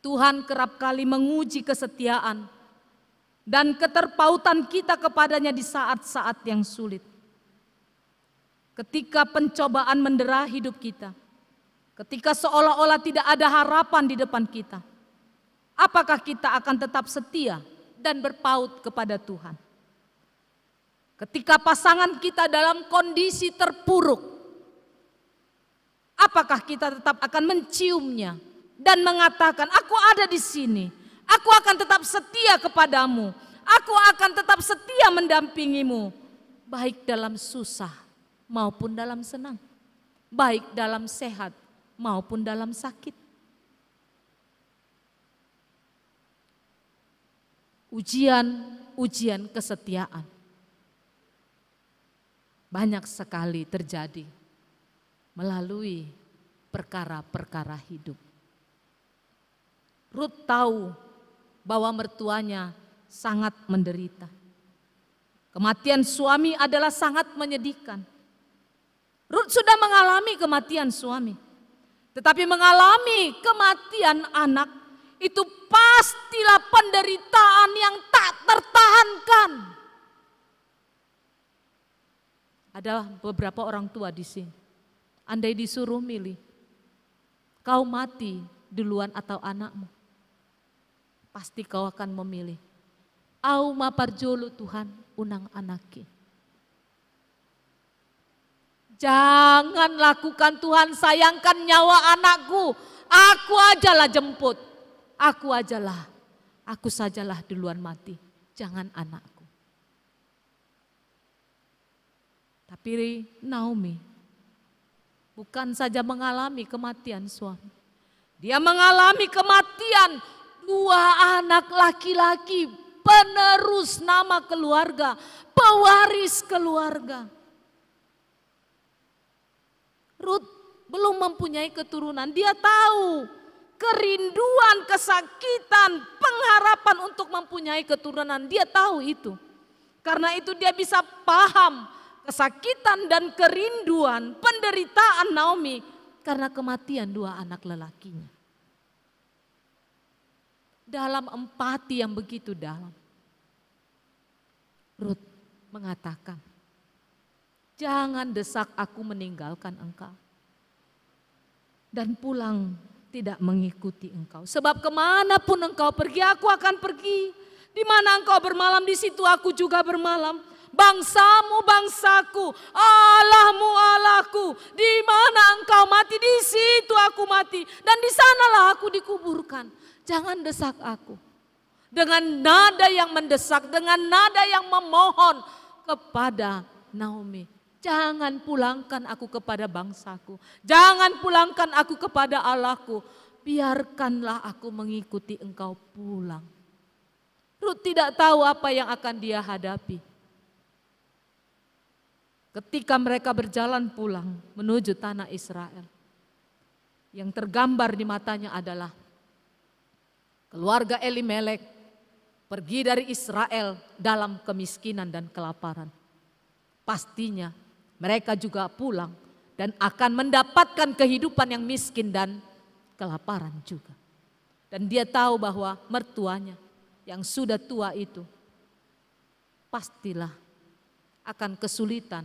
Tuhan kerap kali menguji kesetiaan dan keterpautan kita kepadanya di saat-saat yang sulit. Ketika pencobaan mendera hidup kita, ketika seolah-olah tidak ada harapan di depan kita, apakah kita akan tetap setia dan berpaut kepada Tuhan? Ketika pasangan kita dalam kondisi terpuruk, apakah kita tetap akan menciumnya dan mengatakan, aku ada di sini, aku akan tetap setia kepadamu, aku akan tetap setia mendampingimu, baik dalam susah maupun dalam senang, baik dalam sehat maupun dalam sakit. Ujian kesetiaan banyak sekali terjadi melalui perkara-perkara hidup. Rut tahu bahwa mertuanya sangat menderita. Kematian suami adalah sangat menyedihkan. Rut sudah mengalami kematian suami. Tetapi mengalami kematian anak itu pastilah penderitaan yang tak tertahankan. Ada beberapa orang tua di sini. Andai disuruh milih, kau mati duluan atau anakmu, pasti kau akan memilih, au maparjolo Tuhan unang anaki. Jangan lakukan Tuhan, sayangkan nyawa anakku, aku ajalah jemput, aku sajalah duluan mati, jangan anakku. Tapi Naomi bukan saja mengalami kematian suami, dia mengalami kematian dua anak laki-laki, penerus nama keluarga, pewaris keluarga. Rut belum mempunyai keturunan, dia tahu kerinduan, kesakitan, pengharapan untuk mempunyai keturunan, dia tahu itu. Karena itu dia bisa paham kesakitan dan kerinduan, penderitaan Naomi karena kematian dua anak lelakinya. Dalam empati yang begitu dalam, Rut mengatakan, jangan desak aku meninggalkan engkau dan pulang tidak mengikuti engkau. Sebab kemanapun engkau pergi, aku akan pergi. Di mana engkau bermalam, di situ aku juga bermalam. Bangsamu bangsaku, Allahmu Allahku. Di mana engkau mati, di situ aku mati. Dan di sanalah aku dikuburkan. Jangan desak aku. Dengan nada yang mendesak, dengan nada yang memohon kepada Naomi. Jangan pulangkan aku kepada bangsaku. Jangan pulangkan aku kepada Allahku. Biarkanlah aku mengikuti engkau pulang. Rut tidak tahu apa yang akan dia hadapi. Ketika mereka berjalan pulang menuju tanah Israel, yang tergambar di matanya adalah keluarga Elimelek pergi dari Israel dalam kemiskinan dan kelaparan. Pastinya mereka juga pulang dan akan mendapatkan kehidupan yang miskin dan kelaparan juga. Dan dia tahu bahwa mertuanya yang sudah tua itu pastilah akan kesulitan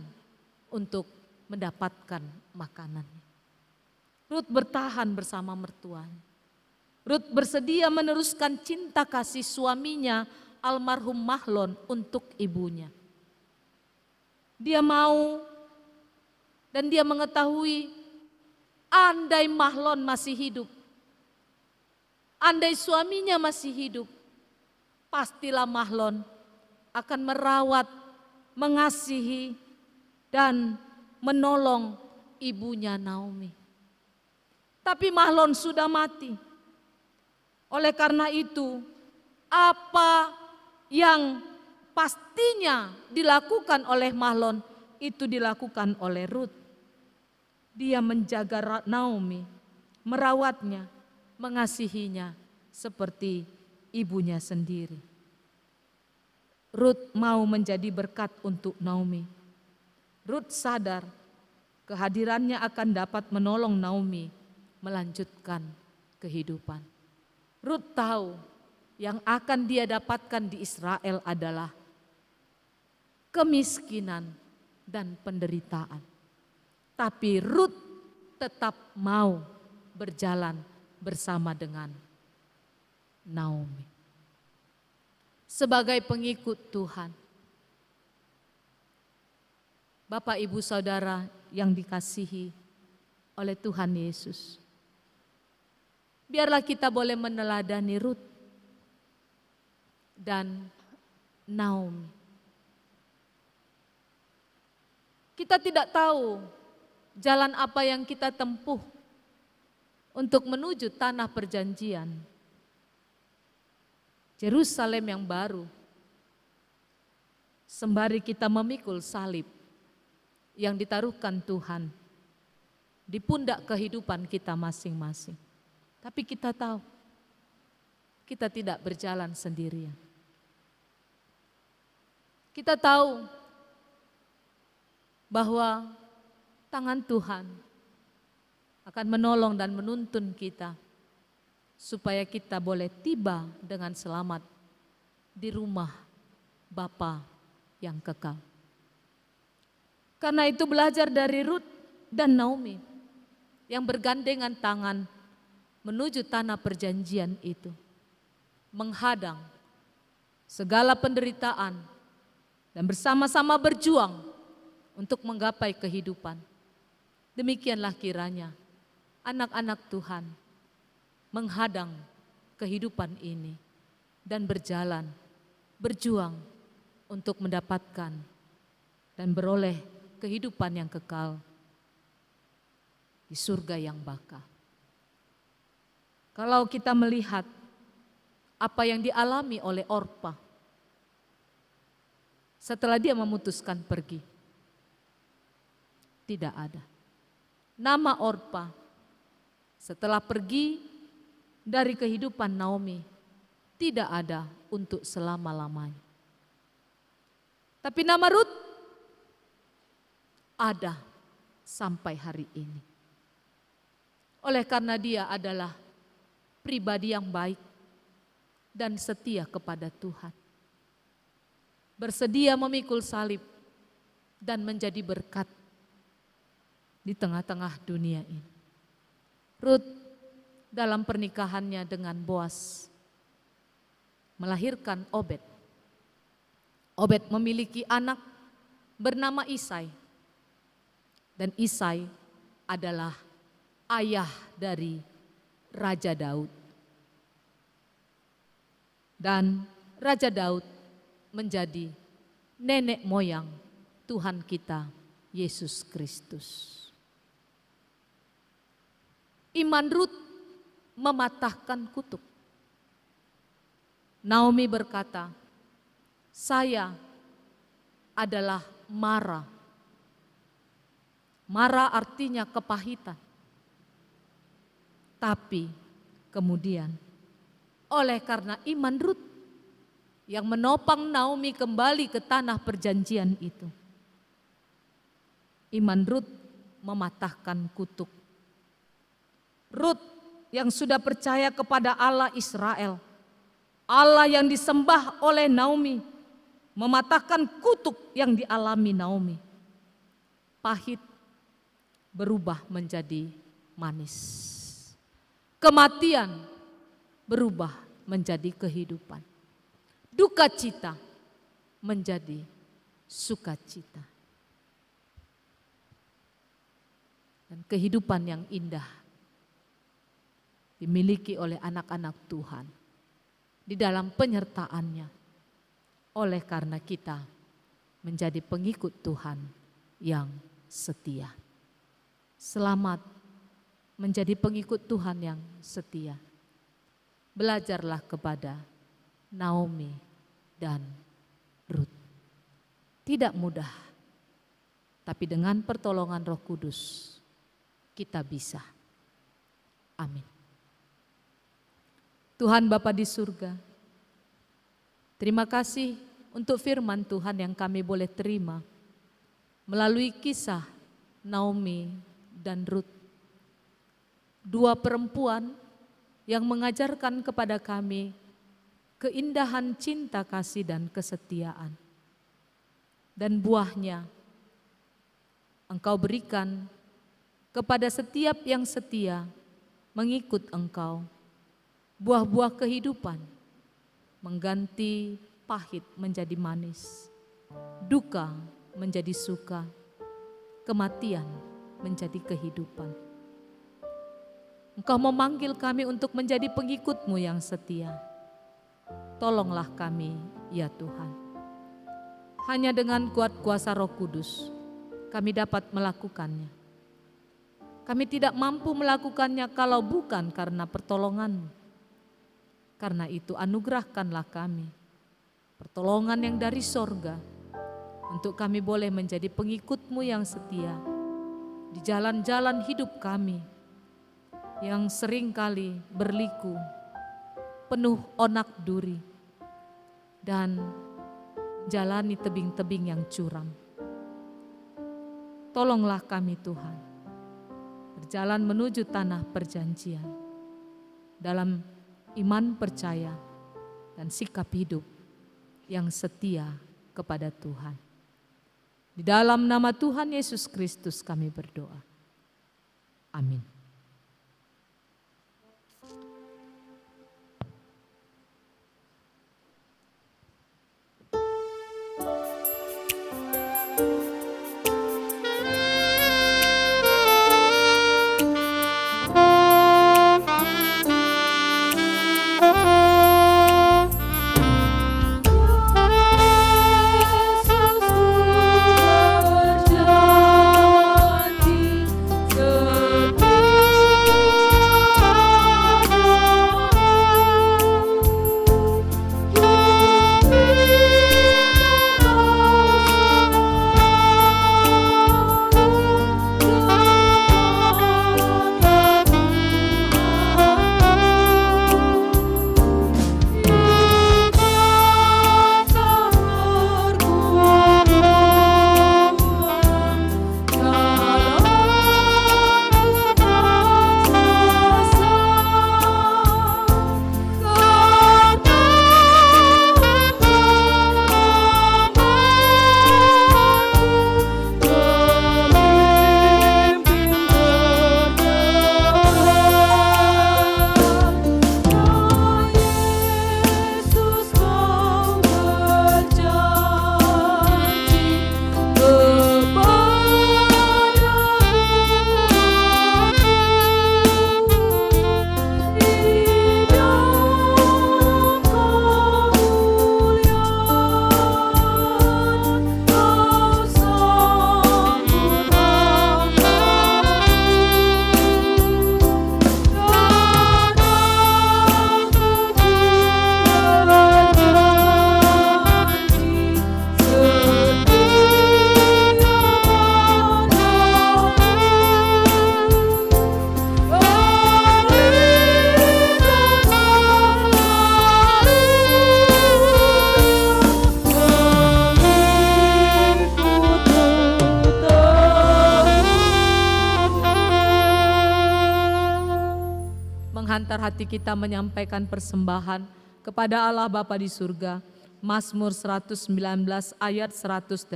untuk mendapatkan makanannya. Rut bertahan bersama mertuanya. Rut bersedia meneruskan cinta kasih suaminya almarhum Mahlon untuk ibunya. Dia mau dan dia mengetahui andai Mahlon masih hidup, andai suaminya masih hidup, pastilah Mahlon akan merawat, mengasihi, dan menolong ibunya Naomi. Tapi Mahlon sudah mati. Oleh karena itu, apa yang pastinya dilakukan oleh Mahlon itu dilakukan oleh Rut. Dia menjaga Naomi, merawatnya, mengasihinya seperti ibunya sendiri. Rut mau menjadi berkat untuk Naomi. Rut sadar kehadirannya akan dapat menolong Naomi melanjutkan kehidupan. Rut tahu yang akan dia dapatkan di Israel adalah kemiskinan dan penderitaan. Tapi Rut tetap mau berjalan bersama dengan Naomi. Sebagai pengikut Tuhan, Bapak Ibu Saudara yang dikasihi oleh Tuhan Yesus, biarlah kita boleh meneladani Rut dan Naomi. Kita tidak tahu jalan apa yang kita tempuh untuk menuju tanah perjanjian, Yerusalem yang baru, sembari kita memikul salib yang ditaruhkan Tuhan di pundak kehidupan kita masing-masing. Tapi kita tahu, kita tidak berjalan sendirian. Kita tahu bahwa tangan Tuhan akan menolong dan menuntun kita supaya kita boleh tiba dengan selamat di rumah Bapa yang kekal. Karena itu belajar dari Rut dan Naomi yang bergandengan tangan menuju tanah perjanjian itu, menghadang segala penderitaan dan bersama-sama berjuang untuk menggapai kehidupan. Demikianlah kiranya anak-anak Tuhan menghadang kehidupan ini dan berjalan, berjuang untuk mendapatkan dan beroleh kehidupan yang kekal di surga yang baka. Kalau kita melihat apa yang dialami oleh Orpa setelah dia memutuskan pergi, tidak ada. Nama Orpa setelah pergi dari kehidupan Naomi tidak ada untuk selama-lamanya. Tapi nama Rut ada sampai hari ini. Oleh karena dia adalah pribadi yang baik dan setia kepada Tuhan. Bersedia memikul salib dan menjadi berkat di tengah-tengah dunia ini. Rut dalam pernikahannya dengan Boas melahirkan Obed. Obed memiliki anak bernama Isai. Dan Isai adalah ayah dari Raja Daud. Dan Raja Daud menjadi nenek moyang Tuhan kita Yesus Kristus. Iman Rut mematahkan kutuk. Naomi berkata, saya adalah Mara. Mara artinya kepahitan. Tapi kemudian oleh karena iman Rut yang menopang Naomi kembali ke tanah perjanjian itu, iman Rut mematahkan kutuk. Rut yang sudah percaya kepada Allah Israel, Allah yang disembah oleh Naomi, mematahkan kutuk yang dialami Naomi. Pahit berubah menjadi manis. Kematian berubah menjadi kehidupan. Duka cita menjadi sukacita. Dan kehidupan yang indah dimiliki oleh anak-anak Tuhan di dalam penyertaannya oleh karena kita menjadi pengikut Tuhan yang setia. Selamat menjadi pengikut Tuhan yang setia. belajarlah kepada Naomi dan Ruth. Tidak mudah, tapi dengan pertolongan Roh Kudus kita bisa. Amin. Tuhan Bapa di surga, terima kasih untuk firman Tuhan yang kami boleh terima melalui kisah Naomi dan Ruth. Dua perempuan yang mengajarkan kepada kami keindahan cinta kasih dan kesetiaan. Dan buahnya Engkau berikan kepada setiap yang setia mengikut Engkau. Buah-buah kehidupan mengganti pahit menjadi manis, duka menjadi suka, kematian menjadi kehidupan. Engkau memanggil kami untuk menjadi pengikut-Mu yang setia. Tolonglah kami, ya Tuhan. Hanya dengan kuat kuasa Roh Kudus kami dapat melakukannya. Kami tidak mampu melakukannya kalau bukan karena pertolongan-Mu. Karena itu anugerahkanlah kami pertolongan yang dari sorga untuk kami boleh menjadi pengikut-Mu yang setia di jalan-jalan hidup kami yang seringkali berliku, penuh onak duri, dan jalani tebing-tebing yang curam. Tolonglah kami Tuhan, berjalan menuju tanah perjanjian dalam iman percaya dan sikap hidup yang setia kepada Tuhan. Di dalam nama Tuhan Yesus Kristus kami berdoa. Amin. Menghantar hati kita menyampaikan persembahan kepada Allah Bapa di surga. Mazmur 119 ayat 108.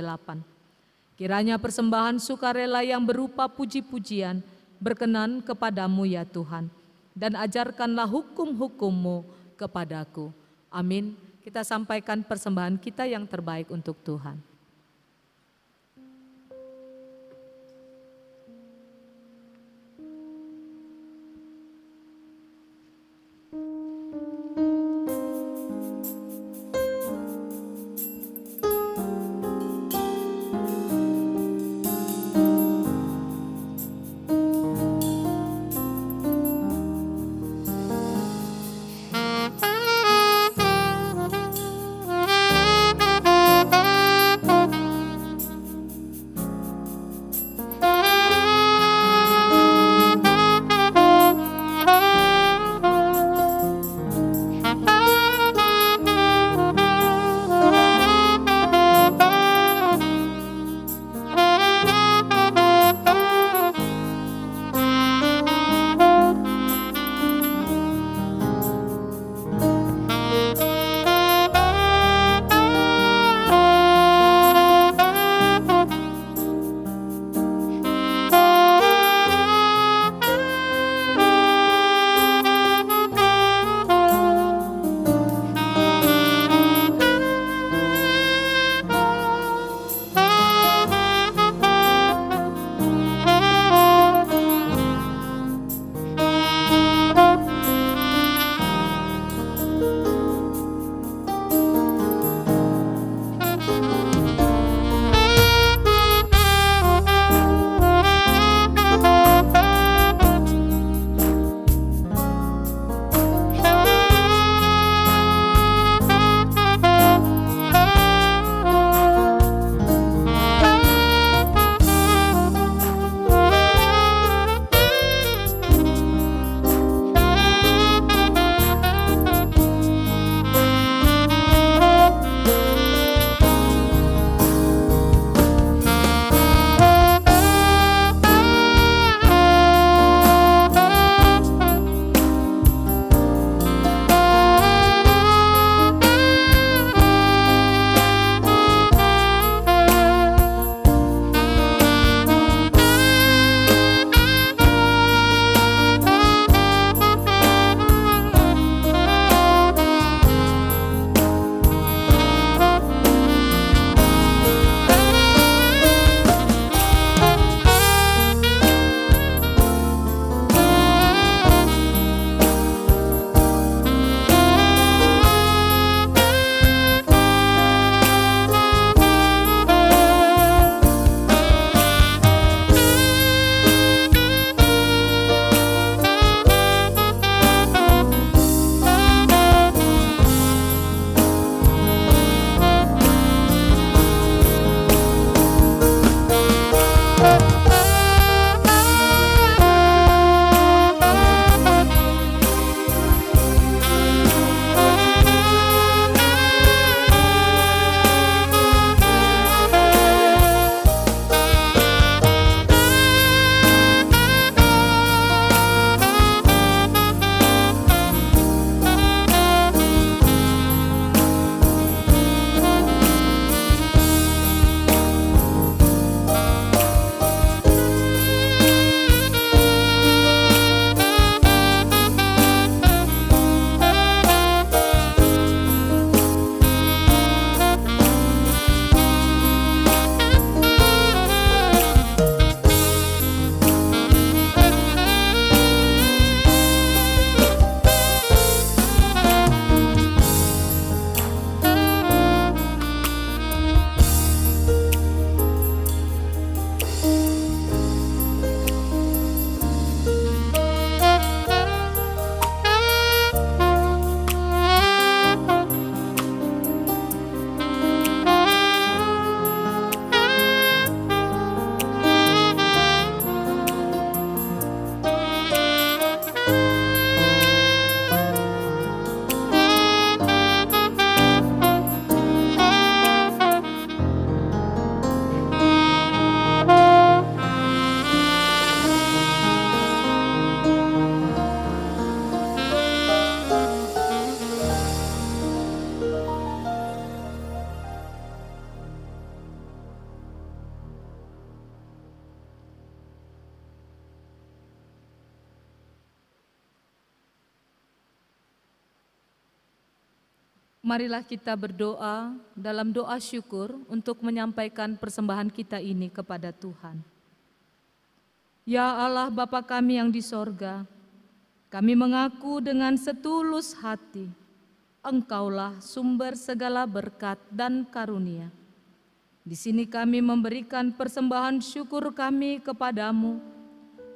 Kiranya persembahan sukarela yang berupa puji-pujian berkenan kepadamu ya Tuhan. Dan ajarkanlah hukum-hukum-Mu kepadaku. Amin. Kita sampaikan persembahan kita yang terbaik untuk Tuhan. Marilah kita berdoa dalam doa syukur untuk menyampaikan persembahan kita ini kepada Tuhan. Ya Allah Bapa kami yang di sorga, kami mengaku dengan setulus hati, Engkaulah sumber segala berkat dan karunia. Di sini kami memberikan persembahan syukur kami kepadamu.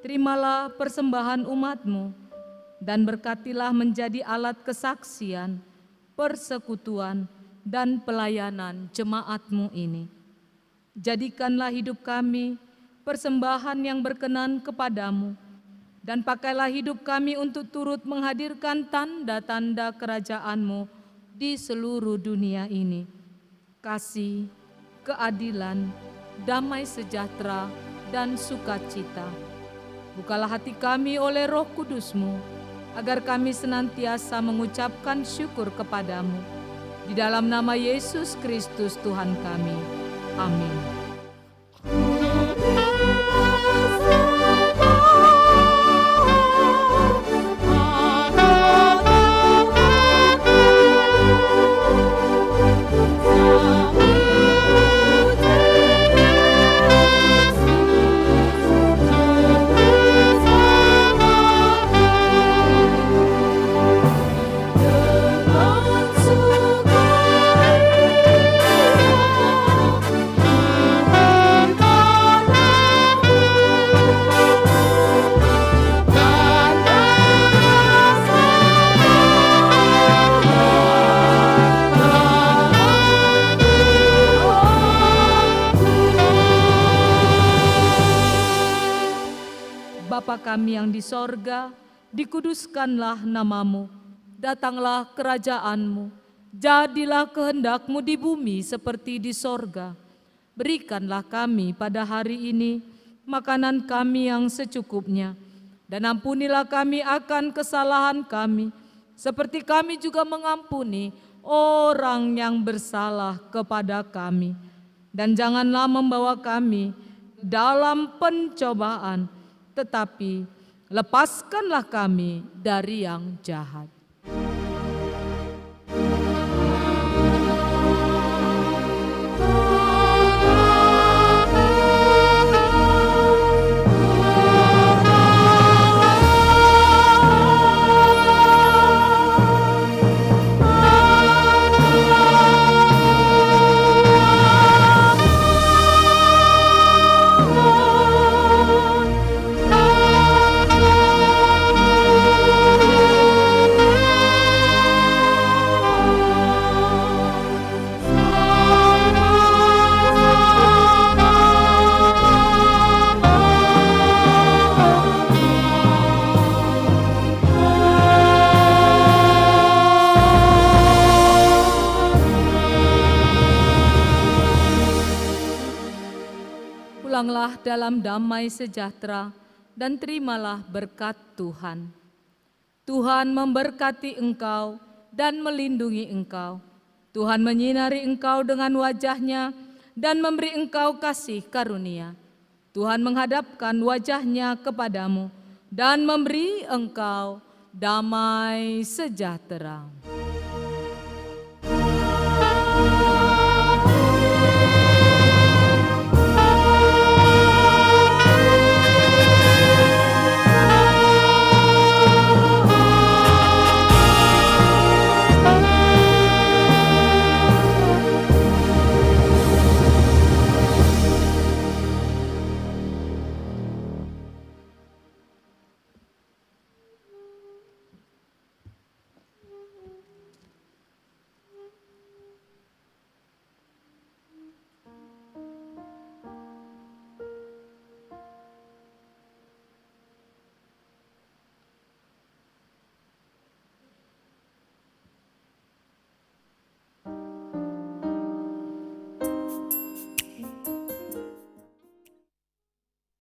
Terimalah persembahan umat-Mu dan berkatilah menjadi alat kesaksian, persekutuan, dan pelayanan jemaat-Mu ini. Jadikanlah hidup kami persembahan yang berkenan kepadamu, dan pakailah hidup kami untuk turut menghadirkan tanda-tanda kerajaan-Mu di seluruh dunia ini. Kasih, keadilan, damai sejahtera, dan sukacita. Bukalah hati kami oleh Roh Kudus-Mu, agar kami senantiasa mengucapkan syukur kepadamu. Di dalam nama Yesus Kristus Tuhan kami. Amin. Bapa kami yang di sorga, dikuduskanlah namamu, datanglah kerajaan-Mu, jadilah kehendak-Mu di bumi seperti di sorga. Berikanlah kami pada hari ini makanan kami yang secukupnya, dan ampunilah kami akan kesalahan kami, seperti kami juga mengampuni orang yang bersalah kepada kami. Dan janganlah membawa kami dalam pencobaan, tetapi lepaskanlah kami dari yang jahat. Pulanglah dalam damai sejahtera dan terimalah berkat Tuhan. Tuhan memberkati engkau dan melindungi engkau. Tuhan menyinari engkau dengan wajah-Nya dan memberi engkau kasih karunia. Tuhan menghadapkan wajah-Nya kepadamu dan memberi engkau damai sejahtera.